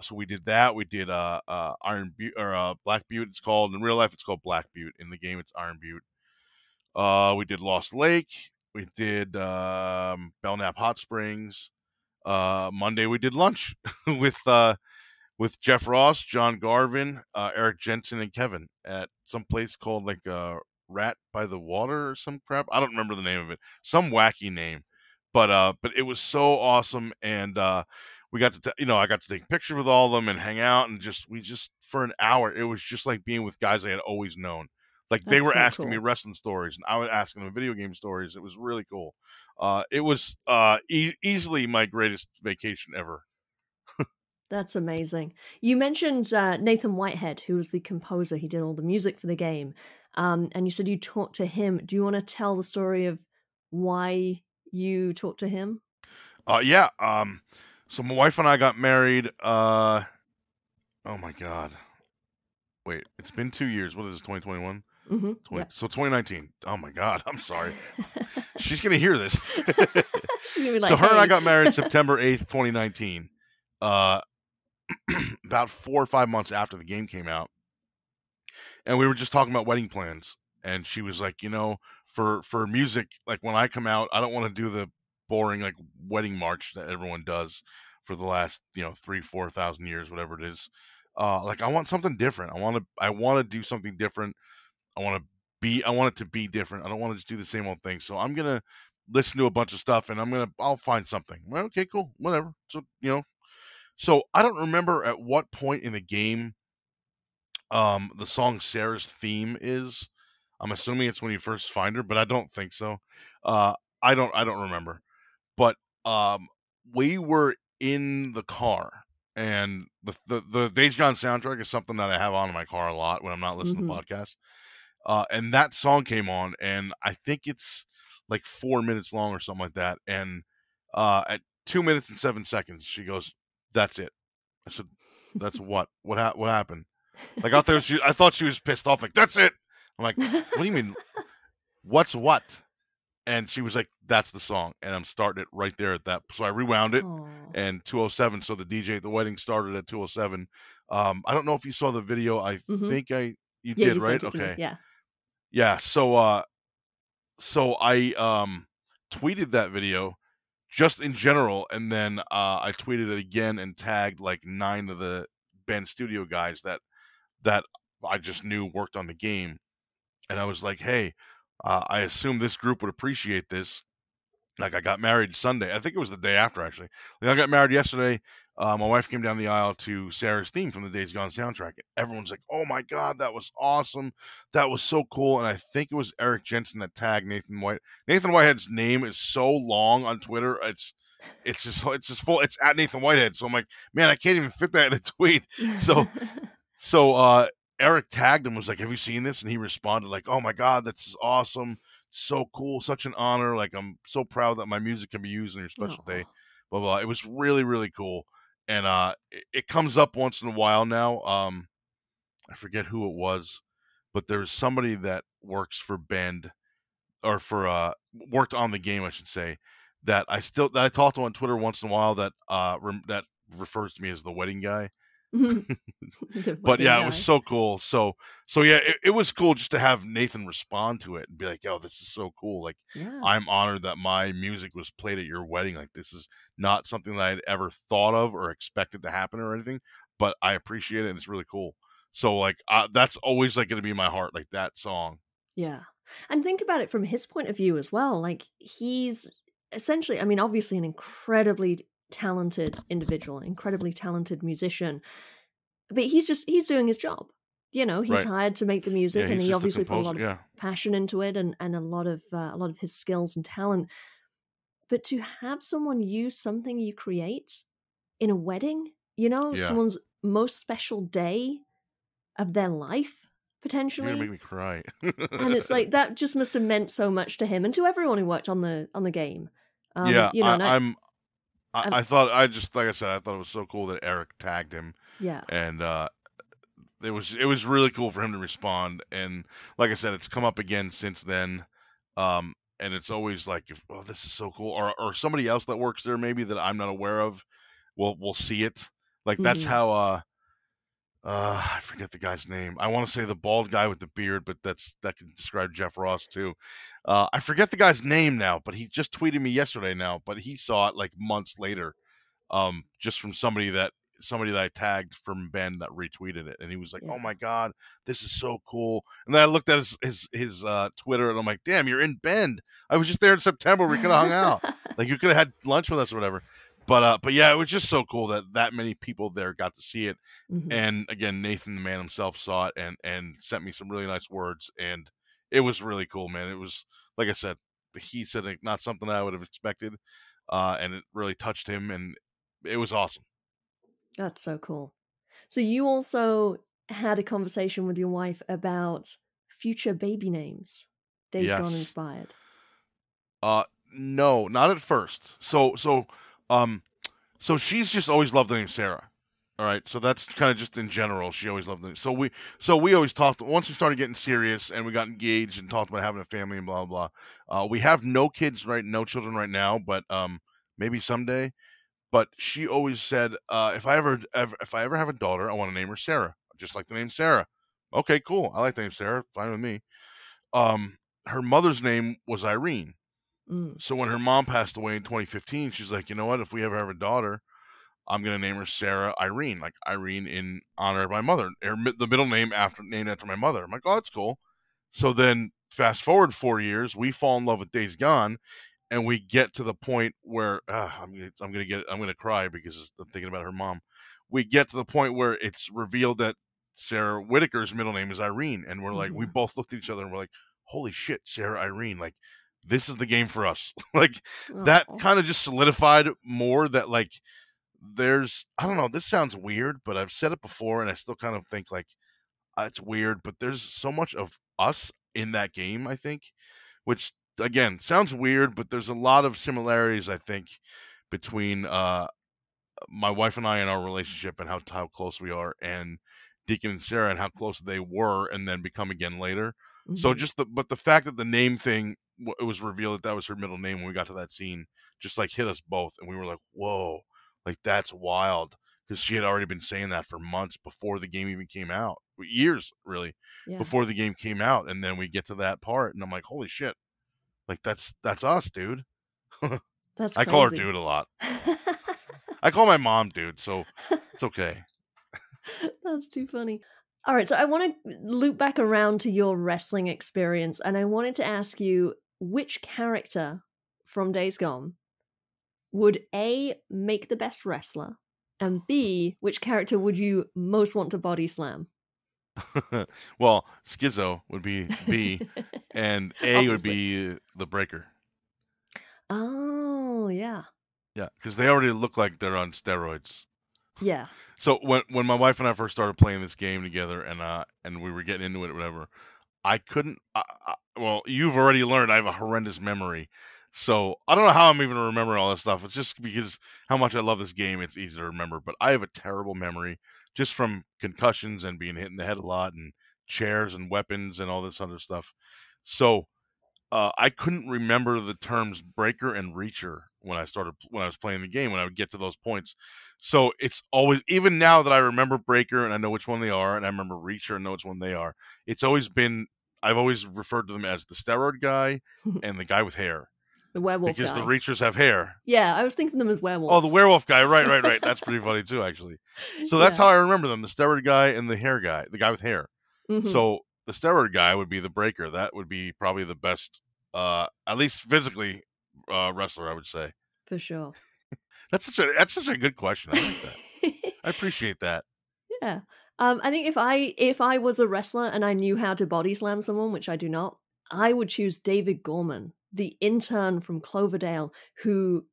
So we did that. We did Iron Butte or Black Butte. It's called in real life. It's called Black Butte. In the game, it's Iron Butte. We did Lost Lake. We did Belknap Hot Springs. Monday we did lunch with Jeff Ross, John Garvin, Eric Jensen, and Kevin at some place called like Rat by the Water or some crap. I don't remember the name of it. Some wacky name, but it was so awesome, and we got to I got to take a picture with all of them and hang out, and we just for an hour. It was just like being with guys I had always known. Like they That's were so asking me cool. wrestling stories, and I was asking them video game stories. It was really cool. It was easily my greatest vacation ever. That's amazing. You mentioned Nathan Whitehead, who was the composer. He did all the music for the game. And you said you talked to him. Do you want to tell the story of why you talked to him? Yeah. So my wife and I got married. Oh my God. Wait, it's been 2 years. What is this? 2021? Hmm. Yep. So 2019. Oh my God. I'm sorry. She's gonna hear this. She's gonna be So like, her and I "Hey." got married September 8th, 2019. Uh, about 4 or 5 months after the game came out, and we were just talking about wedding plans. And she was like, for music, like when I come out, I don't want to do the boring like wedding march that everyone does for the last 3 4 thousand years, whatever it is. Like I want something different. I want to do something different. I want it to be different. I don't want to just do the same old thing. So I'm gonna listen to a bunch of stuff, and I'll find something. Well, okay, cool, whatever. So I don't remember at what point in the game the song Sarah's theme is. I'm assuming it's when you first find her, but I don't think so. Uh, I don't remember. But um, we were in the car, and the Days Gone soundtrack is something that I have on in my car a lot when I'm not listening to Hmm. podcasts. And that song came on, and I think it's like 4 minutes long or something like that. And at 2 minutes and 7 seconds, she goes, "That's it." I said, "That's what? What happened?" Like I thought she was pissed off. Like, "That's it." I'm like, "What do you mean? What's what?" and she was like, "That's the song," and I'm starting it right there at that. So I rewound it, Oh. and 207. So the DJ at the wedding started at 207. I don't know if you saw the video. I Mm-hmm. think you Yeah, did, you right? sent it to me. Okay, Yeah. yeah. So I tweeted that video just in general, and then I tweeted it again and tagged like 9 of the band studio guys that I just knew worked on the game, and I was like, "Hey, I assume this group would appreciate this." Like, I got married Sunday. I think it was the day after, actually. Like, I got married yesterday. My wife came down the aisle to Sarah's theme from the Days Gone soundtrack. Everyone's like, "Oh my God, that was awesome! That was so cool!" And I think it was Eric Jensen that tagged Nathan White. Nathan Whitehead's name is so long on Twitter. It's just full. It's at Nathan Whitehead. So I'm like, man, I can't even fit that in a tweet. So so Eric tagged him, was like, "Have you seen this?" And he responded like, "Oh my God, that's awesome, so cool, such an honor. Like, I'm so proud that my music can be used on your special day." Oh. Blah blah. It was really really cool, and it comes up once in a while now. I forget who it was, but there's somebody that works for Bend or for worked on the game, I should say, that I talk to on Twitter once in a while that refers to me as the wedding guy. The But wedding yeah, it was guy. so cool. So yeah, it was cool just to have Nathan respond to it and be like, "Yo, this is so cool. Like, Yeah. I'm honored that my music was played at your wedding. Like, this is not something that I'd ever thought of or expected to happen or anything, but I appreciate it and it's really cool." So like, that's always like going to be in my heart, like that song. Yeah. And think about it from his point of view as well. Like, he's essentially, I mean, obviously an incredibly talented individual, incredibly talented musician, but he's doing his job. He's Right. hired to make the Yeah, music, and he's he just a obviously put a composer. lot of Yeah. passion into it, and a lot of his skills and talent. But to have someone use something you create in a wedding, Yeah. someone's most special day of their life, You're gonna make potentially. me cry. And it's like that just must have meant so much to him and to everyone who worked on the game. Yeah, And I, and I thought I just like I said, I thought it was so cool that Eric tagged him, yeah. and it was really cool for him to respond. And like I said, it's come up again since then, and it's always like, "Oh, this is so cool," or somebody else that works there maybe that I'm not aware of will see it. Like that's Hmm. how I forget the guy's name. I want to say the bald guy with the beard, but that can describe Jeff Ross too. I forget the guy's name now, but he just tweeted me yesterday now, but he saw it like months later, just from somebody that I tagged from Ben that retweeted it, and he was like, "Oh Yeah. my God, this is so cool!" And then I looked at his Twitter, and I'm like, "Damn, you're in Bend. I was just there in September. We could have hung out. Like, you could have had lunch with us or whatever." But yeah, it was just so cool that many people there got to see it. Hmm. And again, Nathan the man himself saw it and sent me some really nice words, and it was really cool, man. It was like I said, he said like, not something I would have expected, and it really touched him, and it was awesome. That's so cool. So you also had a conversation with your wife about future baby names, Days Gone Yes. inspired. Uh, no, not at first. Um, so she's just always loved the name Sarah. All right, so that's kind of just in general. She always loved it. So we always talked. Once we started getting serious and we got engaged and talked about having a family and blah blah blah. We have no children right now, but maybe someday. But she always said, if I ever have a daughter, I want to name her Sarah, just like the name Sarah. Okay, cool. I like the name Sarah. Fine with me. Um, Her mother's name was Irene. Mm. So when her mom passed away in 2015, she's like, you know what? If we ever have a daughter, I'm gonna name her Sarah Irene, like Irene in honor of my mother. The middle name named after my mother. I'm like, oh, that's cool. So then fast forward 4 years, we fall in love with Days Gone, and we get to the point where I'm gonna cry because I'm thinking about her mom. We get to the point where it's revealed that Sarah Whitaker's middle name is Irene, and we're like, we Hmm. both looked at each other and we're like, holy shit, Sarah Irene, like this is the game for us. Like that Oh. kind of just solidified more that like I don't know, this sounds weird, but I've said it before and I still kind of think like it's weird, but there's so much of us in that game, I think, which again sounds weird, but there's a lot of similarities I think between my wife and I in our relationship and how close we are, and Deacon and Sarah and how close they were and then become again later. So Hmm. but the fact that the name thing, it was revealed that that was her middle name when we got to that scene, just like hit us both, and we were like, whoa, like that's wild, because she had already been saying that for months before the game even came out, years really, Yeah, before the game came out, and then we get to that part, and I'm like, holy shit, like that's us, dude. that's I call her crazy. dude a lot. I call my mom dude, so it's okay. That's too funny. All right, so I want to loop back around to your wrestling experience, and I wanted to ask you which character from Days Gone would A, make the best wrestler, and B, which character would you most want to body slam? Well, Schizo would be B, and A would Obviously. be the Breaker. Oh, yeah. Yeah, because they already look like they're on steroids. Yeah. So when my wife and I first started playing this game together, and we were getting into it, or whatever, I couldn't. Well, you've already learned I have a horrendous memory, so I don't know how I'm even remembering all this stuff. It's just because how much I love this game. It's easy to remember, but I have a terrible memory just from concussions and being hit in the head a lot, and chairs and weapons and all this other stuff. So I couldn't remember the terms breaker and reacher when I was playing the game when I would get to those points. So it's always, even now that I remember breaker and I know which one they are, and I remember reacher and know which one they are. It's always been, I've always referred to them as the steroid guy and the guy with hair, The werewolf because the guy. reachers have hair. Yeah, I was thinking them as Oh, the werewolves. werewolf guy, right, right, right. That's pretty funny too, actually. So that's Yeah. how I remember them: the steroid guy and the hair guy, the guy with hair. Hmm. So the steroid guy would be the breaker. That would be probably the best, at least physically, wrestler, I would say. For sure. That's such a good question. I like that. I appreciate that. Yeah. I think if I was a wrestler and I knew how to body slam someone, which I do not, I would choose David Gorman, the intern from Cloverdale who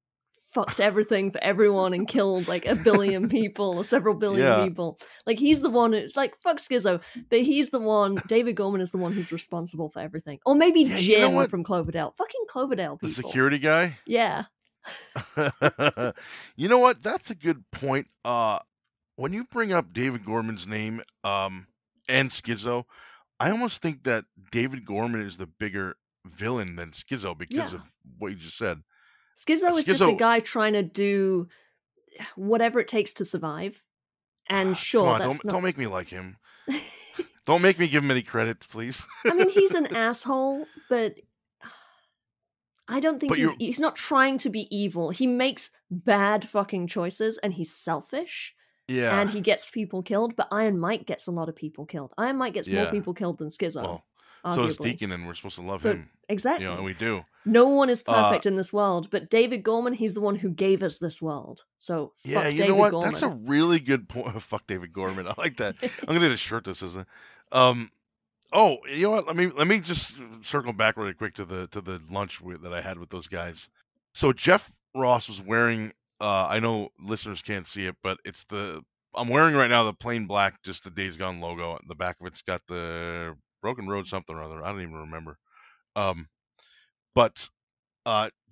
fucked everything for everyone and killed like a billion people or several billion Yeah, people. Like he's the one. It's like fuck Schizo, but he's the one. David Gorman is the one who's responsible for everything. Or maybe yeah. You know Jim what? from Cloverdale. Fucking Cloverdale The people. security guy. Yeah. You know what? That's a good point. When you bring up David Gorman's name, and Schizo, I almost think that David Gorman is the bigger villain than Schizo because Yeah. of what you just said. Schizo is just a Schizo, guy trying to do whatever it takes to survive. And come sure, on, that's don't not. make me like him. Don't make me give him any credit, please. I mean, he's an asshole, but I don't think But you're, he's not trying to be evil. He makes bad fucking choices and he's selfish and yeah, he gets people killed, but Iron Mike gets a lot of people killed. Iron Mike gets more yeah. people killed than Skizzo, Well, so does arguably. Deacon, and we're supposed to love So him, and exactly. we do. No one is Uh, perfect in this world, but David Gorman, he's the one who gave us this world. So yeah, fuck you know David what? That's a Gorman. really good point. Fuck David Gorman. I like that. I'm gonna get a shirt that says that. Um, Oh, you know what? Let me just circle back really quick to the lunch that I had with those guys. So Jeff Ross was wearing. I know listeners can't see it, but it's the I'm wearing right now the plain black, just the Days Gone logo. The back of it's got the Broken Road something or other. I don't even remember. Um, but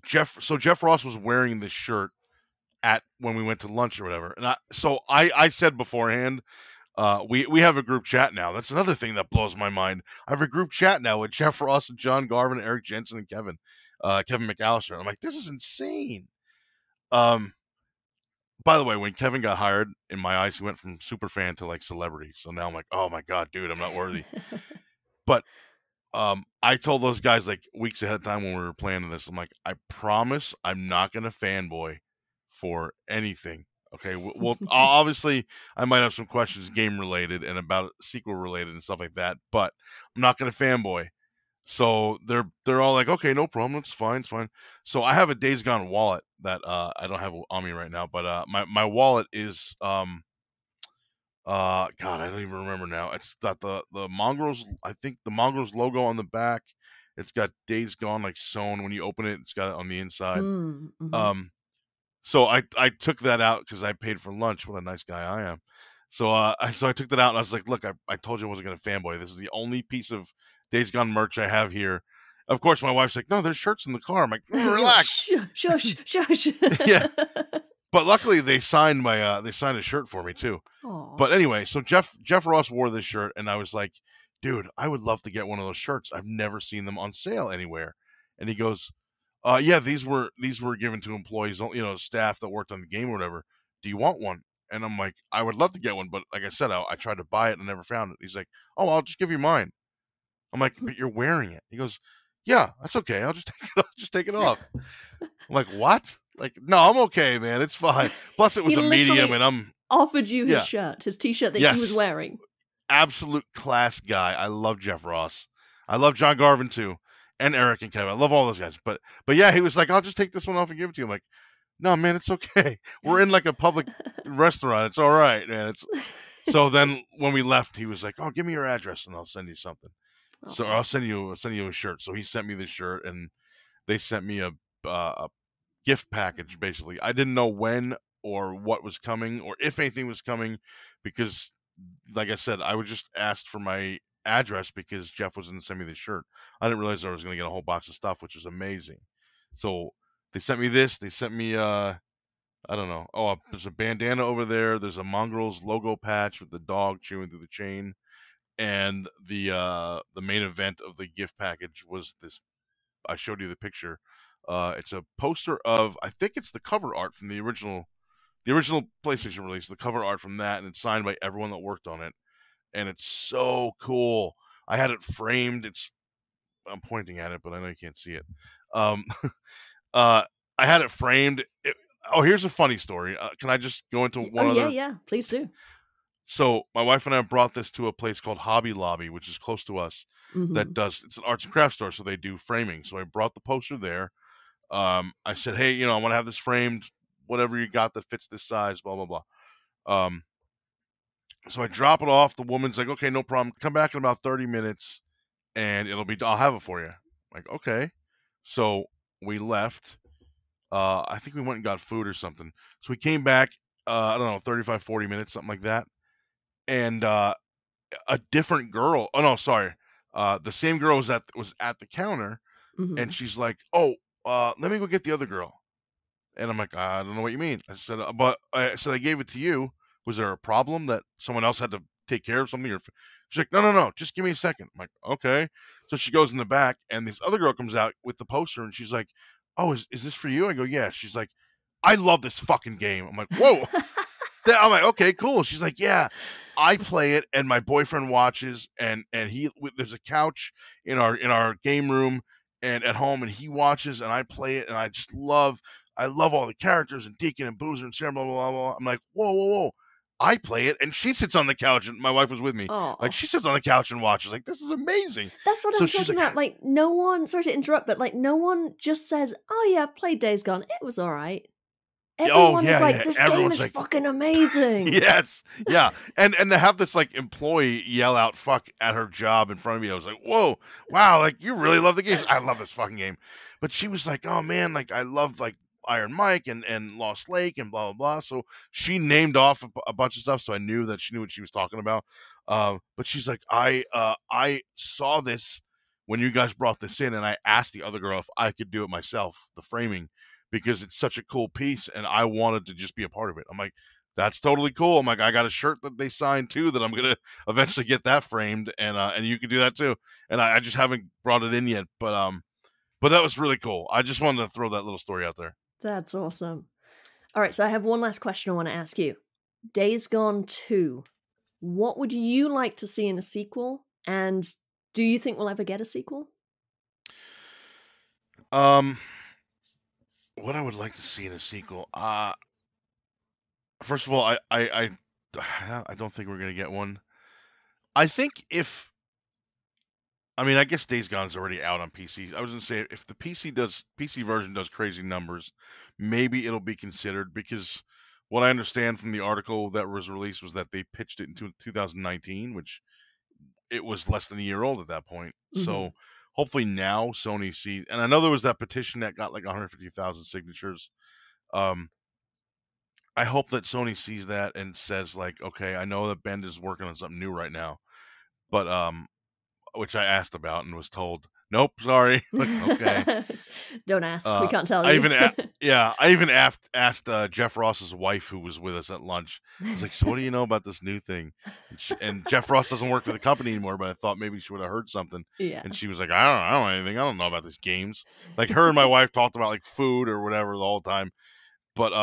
Jeff Ross was wearing this shirt at when we went to lunch or whatever, and I said beforehand. We have a group chat now. That's another thing that blows my mind. I have a group chat now with Jeff Ross and John Garvin, Eric Jensen, and Kevin McAllister. I'm like, this is insane. Um, by the way, when Kevin got hired, in my eyes, he went from super fan to like celebrity. So now I'm like, oh my god, dude, I'm not worthy. But I told those guys like weeks ahead of time when we were planning this. I'm like, I promise I'm not gonna fanboy for anything. Okay, well, obviously I might have some questions game related and about sequel related and stuff like that, but I'm not gonna fanboy. So they're all like, okay, no problem, it's fine, it's fine. So I have a Days Gone wallet that I don't have on me right now, but my wallet is God, I don't even remember now. It's got the Mongrels. I think the Mongrels logo on the back. It's got Days Gone like sewn when you open it. It's got it on the inside. Mm, hmm. Um, so I took that out because I paid for lunch. What a nice guy I am. So I took that out and I was like, look, I told you I wasn't gonna fanboy. This is the only piece of Days Gone merch I have here. Of course, my wife's like, no, there's shirts in the car. I'm like, You're like, relax. shush, shush. Yeah, but luckily they signed a shirt for me too. Aw. But anyway, so Jeff Ross wore this shirt, and I was like, dude, I would love to get one of those shirts. I've never seen them on sale anywhere. And he goes, yeah, these were given to employees, staff that worked on the game or whatever. Do you want one? And I'm like, I would love to get one, but like I said, I tried to buy it and never found it. He's like, oh, I'll just give you mine. I'm like, but you're wearing it. He goes, yeah, that's okay. I'll just take it off. Just take it off. I'm like, what? Like, no, I'm okay, man. It's fine. Plus, it He was a medium, literally and offered you his yeah, shirt, his t-shirt that he was yes, wearing. absolute class guy. I love Jeff Ross. I love John Garvin too, and Eric and Kevin. I love all those guys. But yeah, he was like, I'll just take this one off and give it to you. I'm like, no, man, it's okay. We're in like a public restaurant. It's all right, man. It's so then when we left, he was like, oh, give me your address and I'll send you something. So Oh. I'll send you a shirt. So he sent me this shirt, and they sent me a gift package. Basically, I didn't know when or what was coming or if anything was coming, because, like I said, I was just asked for my address because Jeff was going to send me this shirt. I didn't realize I was going to get a whole box of stuff, which is amazing. So they sent me this. They sent me I don't know. Oh, there's a bandana over there. There's a Mongrels logo patch with the dog chewing through the chain. And the main event of the gift package was this. I showed you the picture. It's a poster of, I think it's the cover art from the original PlayStation release. The cover art from that, and it's signed by everyone that worked on it. And it's so cool. I had it framed. I'm pointing at it, but I know you can't see it. Um, uh, I had it framed. Oh, here's a funny story. Can I just go into Oh one yeah, other? yeah. Please do. So my wife and I brought this to a place called Hobby Lobby, which is close to us. Mm-hmm. It's an arts and crafts store, so they do framing. So I brought the poster there. I said, hey, I want to have this framed, whatever you got that fits this size, blah blah blah. Um, so I drop it off. The woman's like, okay, no problem. Come back in about 30 minutes, and I'll have it for you. I'm like, okay. So we left. I think we went and got food or something. So we came back. I don't know, 35, 40 minutes, something like that. And a different girl. Oh no, sorry. The same girl was at the counter, Mm-hmm. and she's like, "Oh, let me go get the other girl." And I'm like, "I don't know what you mean." I said, "But I said I gave it to you. Was there a problem that someone else had to take care of something?" Or she's like, "No, no, no. Just give me a second." I'm like, "Okay." So she goes in the back, and this other girl comes out with the poster, and she's like, "Oh, is this for you?" I go, "Yeah." She's like, "I love this fucking game." I'm like, "Whoa." I'm like, okay, cool. She's like, yeah, I play it, and my boyfriend watches, and there's a couch in our game room and at home, and he watches, and I play it, and I love all the characters and Deacon and Boozer and Sarah, blah blah blah blah. I'm like, whoa whoa whoa, I play it, and she sits on the couch, and my wife was with me. Like, Oh. she sits on the couch and watches. Like, this is amazing. That's what So I'm she's talking like, about. Like, no one, sorry to interrupt, but like, no one just says, oh yeah, I've played Days Gone. It was all right. oh Everyone is yeah like, yeah. this game Everyone's is like, fucking amazing. yes, yeah, and to have this like employee yell out "fuck" at her job in front of me, I was like, "Whoa, wow! Like, you really love the game? I love this fucking game." But she was like, "Oh man, like I loved like Iron Mike and Lost Lake and blah blah blah." So she named off a bunch of stuff, so I knew that she knew what she was talking about. But she's like, I saw this when you guys brought this in, and I asked the other girl if I could do it myself, the framing, because it's such a cool piece, and I wanted to just be a part of it." I'm like, that's totally cool. I'm like, I got a shirt that they signed too that I'm gonna eventually get that framed, and you can do that too. And I just haven't brought it in yet, but that was really cool. I just wanted to throw that little story out there. That's awesome. All right, so I have one last question I want to ask you. Days Gone 2. What would you like to see in a sequel? And do you think we'll ever get a sequel? Um, what I would like to see in a sequel. First of all, I don't think we're gonna get one. I think if I mean, I guess Days Gone is already out on PC. I was gonna say if the PC version does crazy numbers, maybe it'll be considered, because what I understand from the article that was released was that they pitched it in 2019, which it was less than a year old at that point. Mm-hmm. So hopefully now Sony sees, and I know there was that petition that got like 150,000 signatures. Um, I hope that Sony sees that and says like, okay, I know that Bend is working on something new right now, but which I asked about and was told, nope, sorry. Like, okay. Don't ask. We can't tell I you. even yeah, I even asked Jeff Ross's wife, who was with us at lunch. I was like, "So what do you know about this new thing?" And Jeff Ross doesn't work for the company anymore, but I thought maybe she would have heard something. Yeah. And she was like, I don't know anything. I don't know about these games." Like her and my wife talked about like food or whatever the whole time. But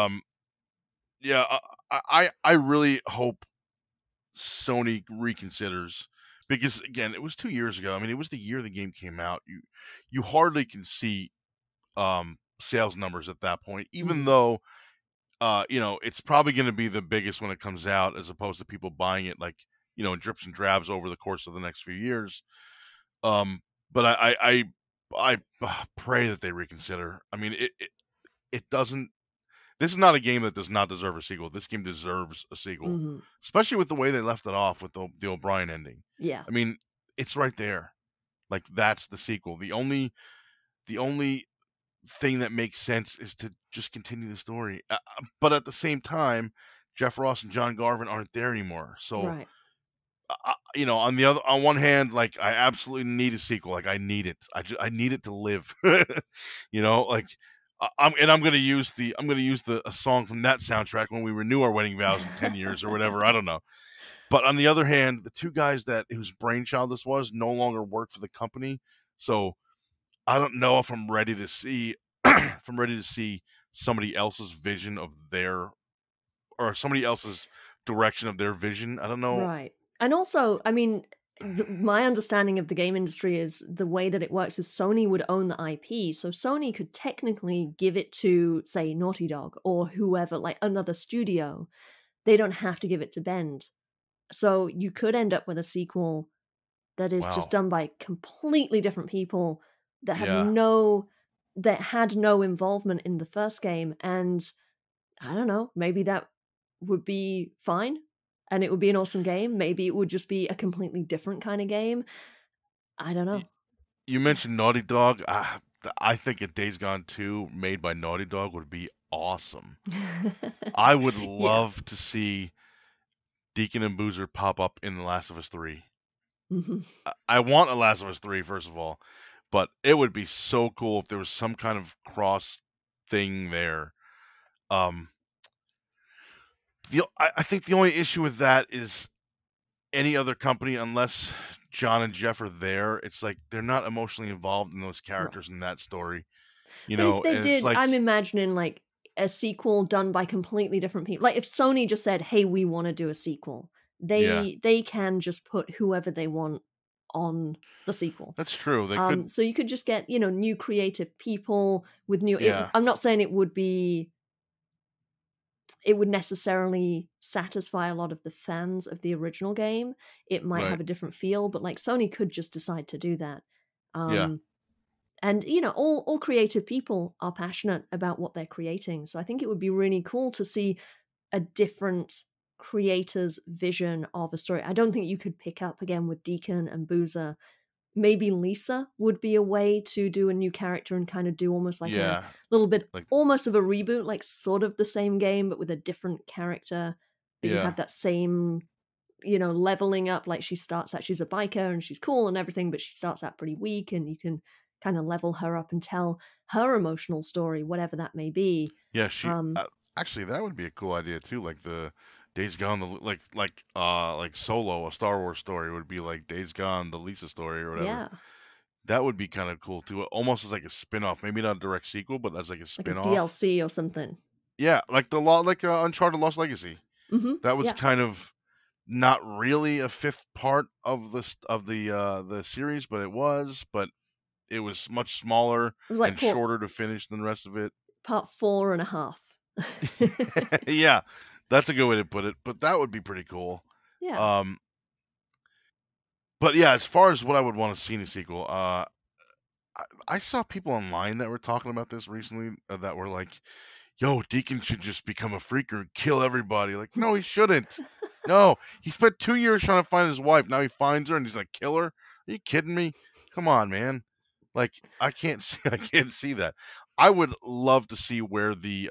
yeah, I really hope Sony reconsiders, because again, it was 2 years ago. I mean, it was the year the game came out. You hardly can see sales numbers at that point, even Mhm. though it's probably going to be the biggest when it comes out, as opposed to people buying it like in drips and drabs over the course of the next few years. Um, but I pray that they reconsider. I mean, it doesn't. This is not a game that does not deserve a sequel. This game deserves a sequel, Mhm. especially with the way they left it off with the O'Brien ending. Yeah. I mean, it's right there. Like that's the sequel. The only thing that makes sense is to just continue the story. But at the same time, Jeff Ross and John Garvin aren't there anymore. So, Right. on one hand, like I absolutely need a sequel. Like I need it. I need it to live. Like I'm gonna use the a song from that soundtrack when we renew our wedding vows in 10 years or whatever. I don't know. But on the other hand, the two guys that whose brainchild this was no longer work for the company. So I don't know if I'm ready to see if I'm ready to see somebody else's vision of their or somebody else's direction of their vision. I don't know. Right. And also, I mean, my understanding of the game industry is the way that it works is Sony would own the IP. So Sony could technically give it to, say, Naughty Dog or whoever, like another studio. They don't have to give it to Bend. So you could end up with a sequel that is just Wow. done by completely different people that have Yeah. no that had no involvement in the first game. And I don't know, maybe that would be fine and it would be an awesome game. Maybe it would just be a completely different kind of game. I don't Y- know. You mentioned Naughty Dog. I think a Days Gone 2 made by Naughty Dog would be awesome. I would Yeah. love to see Deacon and Boozer pop up in The Last of Us 3. Mhm. I want a Last of Us 3, first of all, but it would be so cool if there was some kind of cross thing there. Um, I think the only issue with that is any other company, unless John and Jeff are there, it's like they're not emotionally involved in those Right. characters in that story, But if they and it's did, like, I'm imagining like a sequel done by completely different people. Like if Sony just said, "Hey, we want to do a sequel." yeah, They can just put whoever they want on the sequel. that's true. They could, So you could just get, new creative people with new yeah, I'm not saying it would necessarily satisfy a lot of the fans of the original game. It might right, have a different feel, but like Sony could just decide to do that. yeah, Um and all creative people are passionate about what they're creating. So I think it would be really cool to see a different creator's vision of a story. I don't think you could pick up again with Deacon and Boozer. Maybe Lisa would be a way to do a new character and kind of do almost like a yeah, little bit like, almost of a reboot, like sort of the same game but with a different character. But you yeah, have that same, leveling up. Like she starts out, she's a biker and she's cool and everything, but she starts out pretty weak, and you can kind of level her up and tell her emotional story, whatever that may be. yeah. Um, Actually, that would be a cool idea too. Like the Days Gone, like Solo, a Star Wars story would be like Days Gone, the Lisa story or whatever. yeah, That would be kind of cool too. Almost as like a spin-off, maybe not a direct sequel, but as like a like a spin-off. DLC or something. Yeah, like the law, like Uncharted Lost Legacy. That was Yeah, kind of not really a fifth part of the series, but it was. But it was much smaller it was like and shorter to finish than the rest of it. part 4.5. Yeah, that's a good way to put it. But that would be pretty cool. Yeah. Um, but yeah, as far as what I would want to see in a sequel, I saw people online that were talking about this recently, that were like, "Yo, Deacon should just become a freaker and kill everybody." Like, no, he shouldn't. No, he spent 2 years trying to find his wife. Now he finds her and he's gonna kill her. Are you kidding me? Come on, man. Like, I can't see, I can't see that. I would love to see where the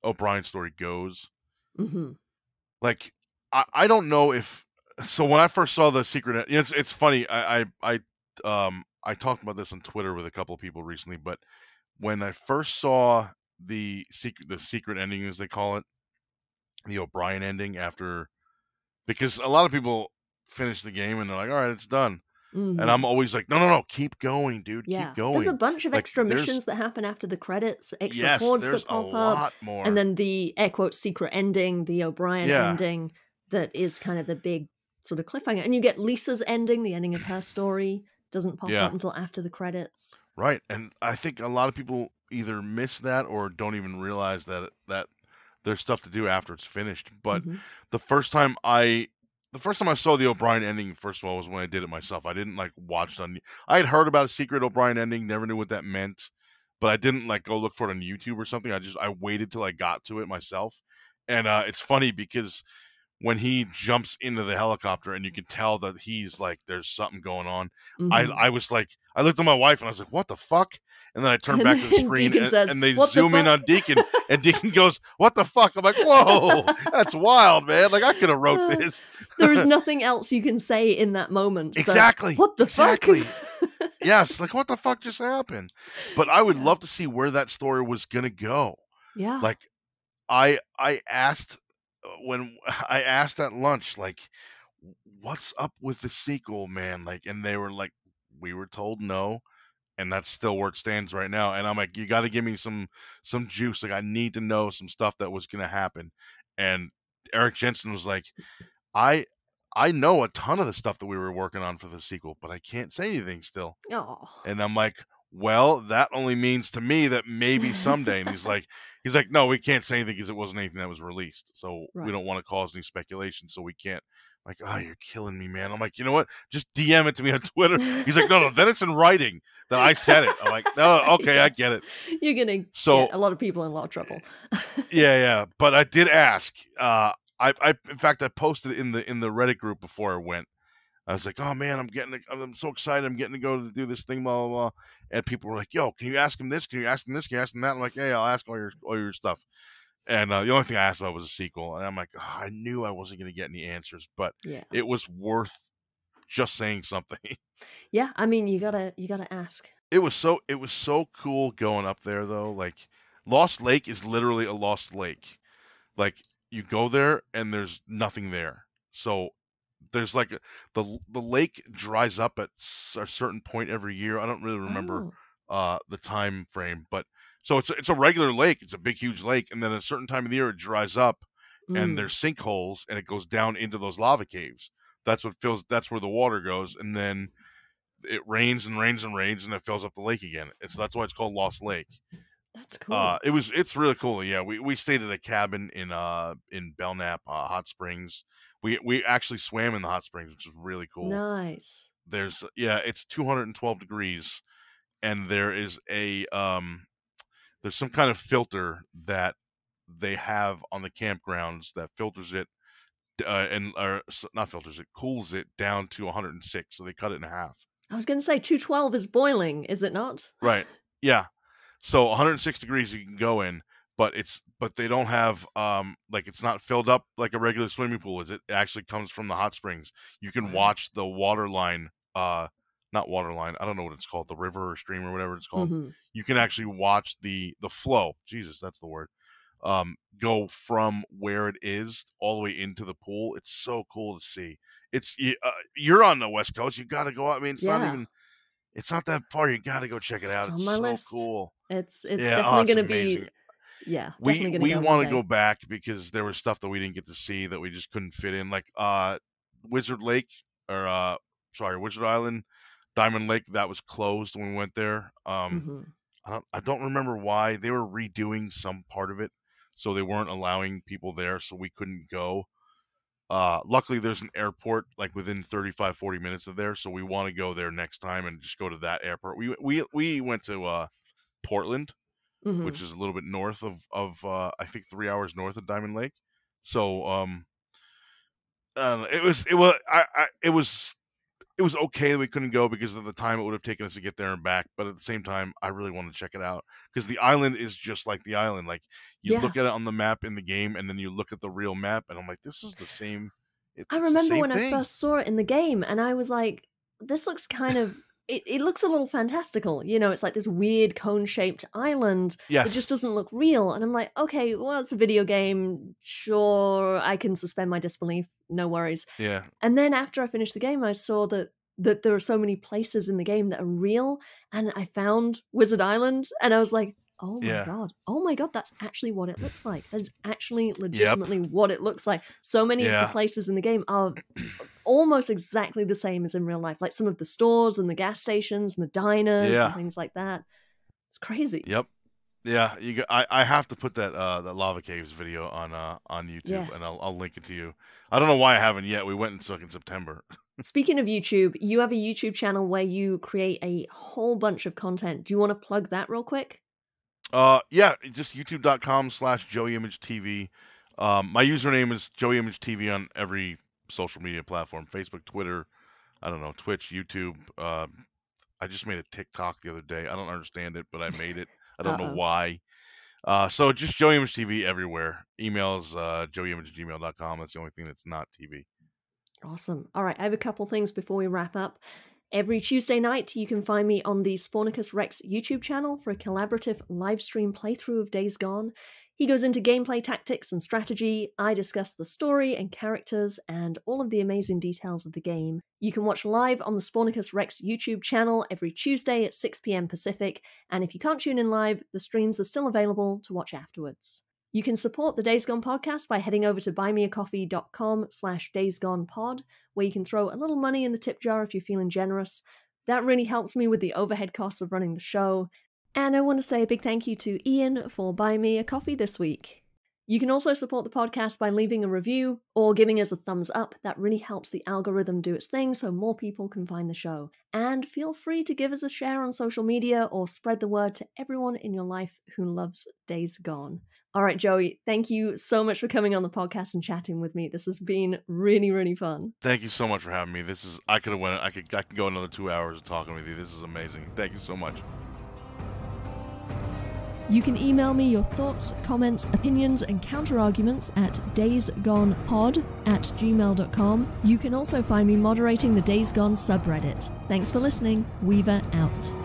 O'Brien story goes. hmm Like, I don't know if So when I first saw the secret, it's funny. I talked about this on Twitter with a couple of people recently, but when I first saw the secret ending, as they call it, the O'Brien ending, after, because a lot of people finish the game and they're like, all right, it's done, and I'm Hmm. always like, no, no, no, keep going, dude, keep Yeah. There's a going. bunch of Like, extra there's missions that happen after the credits, extra yes, chords there's that a pop up, lot and more. then the air quotes secret ending, the O'Brien Yeah, ending, that is kind of the big sort of cliffhanger. And you get Lisa's ending, the ending of her story, doesn't pop yeah. up until after the credits. Right, and I think a lot of people either miss that or don't even realize that there's stuff to do after it's finished. But Hmm. the first time I the first time I saw the O'Brien ending, first of all, was when I did it myself. I didn't like watch it on. I had heard about a secret O'Brien ending, never knew what that meant, but I didn't like go look for it on YouTube or something. I waited till I got to it myself, and it's funny because when he jumps into the helicopter and you can tell that he's like there's something going on. I Hmm. I was like I looked at my wife and I was like, what the fuck? And then I turned And back to the then screen Deacon says, and they "What the zoom in fuck?" on Deacon and Deacon goes, what the fuck? I'm like, whoa, that's wild, man. Like I could have wrote Uh, this. there is nothing else you can say in that moment but Exactly. "What the fuck?" Exactly. Yes, like what the fuck just happened? But I would Yeah. love to see where that story was gonna go. Yeah. Like I asked when I asked at lunch, like, what's up with the sequel, man? Like, and they were like, we were told no, and that's still where it stands right now. And I'm like, you got to give me some juice. Like, I need to know some stuff that was gonna happen. And Eric Jensen was like, I I know a ton of the stuff that we were working on for the sequel, but I can't say anything still. Oh. And I'm like, well, that only means to me that maybe someday. And he's like, no, we can't say anything because it wasn't anything that was released. So we Right. don't want to cause any speculation. So we can't. I'm like, oh, you're killing me, man. I'm like, you know what? Just DM it to me on Twitter. He's like, no, no, then it's in writing that I said it. I'm like, no, okay, I Yes. get it. You're gonna get So a lot of people in a lot of trouble. yeah, yeah. But I did ask. In fact, I posted it in the Reddit group before I went. I was like, "Oh man, I'm so excited! I'm getting to go to do this thing, blah blah blah." And people were like, "Yo, can you ask him this? Can you ask him this? Can you ask him that?" I'm like, "Yeah, I'll ask all your stuff." And the only thing I asked about was a sequel, and I'm like, oh, I knew I wasn't going to get any answers, but Yeah. it was worth just saying something. Yeah, I mean, you gotta ask. It was so cool going up there though. Like Lost Lake is literally a lost lake. Like you go there and there's nothing there. So there's like the lake dries up at a certain point every year. I don't really remember Oh. the time frame, but so it's a regular lake. It's a big huge lake, and then at a certain time of the year it dries up, and Mm. there's sinkholes, and it goes down into those lava caves. That's what fills. That's where the water goes, and then it rains and rains and rains, and it fills up the lake again. That's why it's called Lost Lake. That's cool. It's really cool. Yeah, we stayed at a cabin in Belknap Hot Springs. We actually swam in the hot springs, which is really cool. Nice. It's 212 degrees, and there's some kind of filter that they have on the campgrounds that filters it, not filters it, cools it down to 106. So they cut it in half. I was gonna say 212 is boiling, is it not? Right. Yeah. So 106 degrees you can go in, but they don't have like it's not filled up like a regular swimming pool is. It actually comes from the hot springs. You can Wow. watch the water line, not water line. I don't know what it's called, the river or stream or whatever it's called. Mhm. You can actually watch the flow. Jesus, that's the word. Go from where it is all the way into the pool. It's so cool to see. You're on the West Coast. You got to go out. I mean, Yeah. it's not that far. You got to go check it It's out. on It's my so list. cool. It's Yeah, oh, definitely it's gonna be amazing. yeah, We definitely gonna we go one want to go day. back because there was stuff that we didn't get to see that we just couldn't fit in, like Wizard Lake or Wizard Island, Diamond Lake. That was closed when we went there. Mhm. I don't remember why. They were redoing some part of it, so they weren't allowing people there, so we couldn't go. Luckily, there's an airport like within 35, 40 minutes of there, so we want to go there next time and just go to that airport. We went to Portland, which Mhm. is a little bit north of I think 3 hours north of Diamond Lake. So it was okay that we couldn't go because of the time it would have taken us to get there and back. But at the same time, I really want to check it out because the island is just like the island. Like you Yeah. look at it on the map in the game, and then you look at the real map, and I'm like, this is the same. I It's the remember same when I thing. first saw it in the game, and I was like, this looks kind of. It looks a little fantastical. You know, it's like this weird cone shaped island that just Yes. doesn't look real. And I'm like, okay, well, it's a video game. Sure, I can suspend my disbelief. No worries. Yeah. And then after I finished the game, I saw that there are so many places in the game that are real, and I found Wizard Island, and I was like, oh Yeah. my god, that's actually what it looks like. That is actually Yep. legitimately what it looks like. So many of the Yeah. places in the game are almost exactly the same as in real life, like some of the stores and the gas stations and the diners and Yeah. things like that. It's crazy. Yep. Yeah. I have to put that lava caves video on YouTube, and Yes. I'll link it to you. I don't know why I haven't yet. We went and took in September. Speaking of YouTube, you have a YouTube channel where you create a whole bunch of content. Do you want to plug that real quick? Yeah, just youtube.com/JoeyImageTV. My username is JoeyImageTV on every social media platform: Facebook, Twitter, I don't know, Twitch, YouTube. I just made a TikTok the other day. I don't understand it, but I made it. I don't know Uh-oh. why. So just JoeyImageTV everywhere. Emails, joeyimage@gmail.com. That's the only thing that's not TV. Awesome. All right, I have a couple things before we wrap up. Every Tuesday night, you can find me on the Spornicus Rex YouTube channel for a collaborative live stream playthrough of Days Gone. He goes into gameplay tactics and strategy. I discuss the story and characters and all of the amazing details of the game. You can watch live on the Spornicus Rex YouTube channel every Tuesday at 6 p.m. Pacific, and if you can't tune in live, the streams are still available to watch afterwards. You can support the Days Gone podcast by heading over to buymeacoffee.com/daysgonepod, where you can throw a little money in the tip jar if you're feeling generous. That really helps me with the overhead costs of running the show. And I want to say a big thank you to Ian for buying me a coffee this week. You can also support the podcast by leaving a review or giving us a thumbs up. That really helps the algorithm do its thing so more people can find the show. And feel free to give us a share on social media or spread the word to everyone in your life who loves Days Gone. All right, Joey, thank you so much for coming on the podcast and chatting with me. This has been really, really fun. Thank you so much for having me. I could go another 2 hours of talking with you. This is amazing. Thank you so much. You can email me your thoughts, comments, opinions, and counter-arguments at daysgonepod@gmail.com. You can also find me moderating the Days Gone subreddit. Thanks for listening. Weaver out.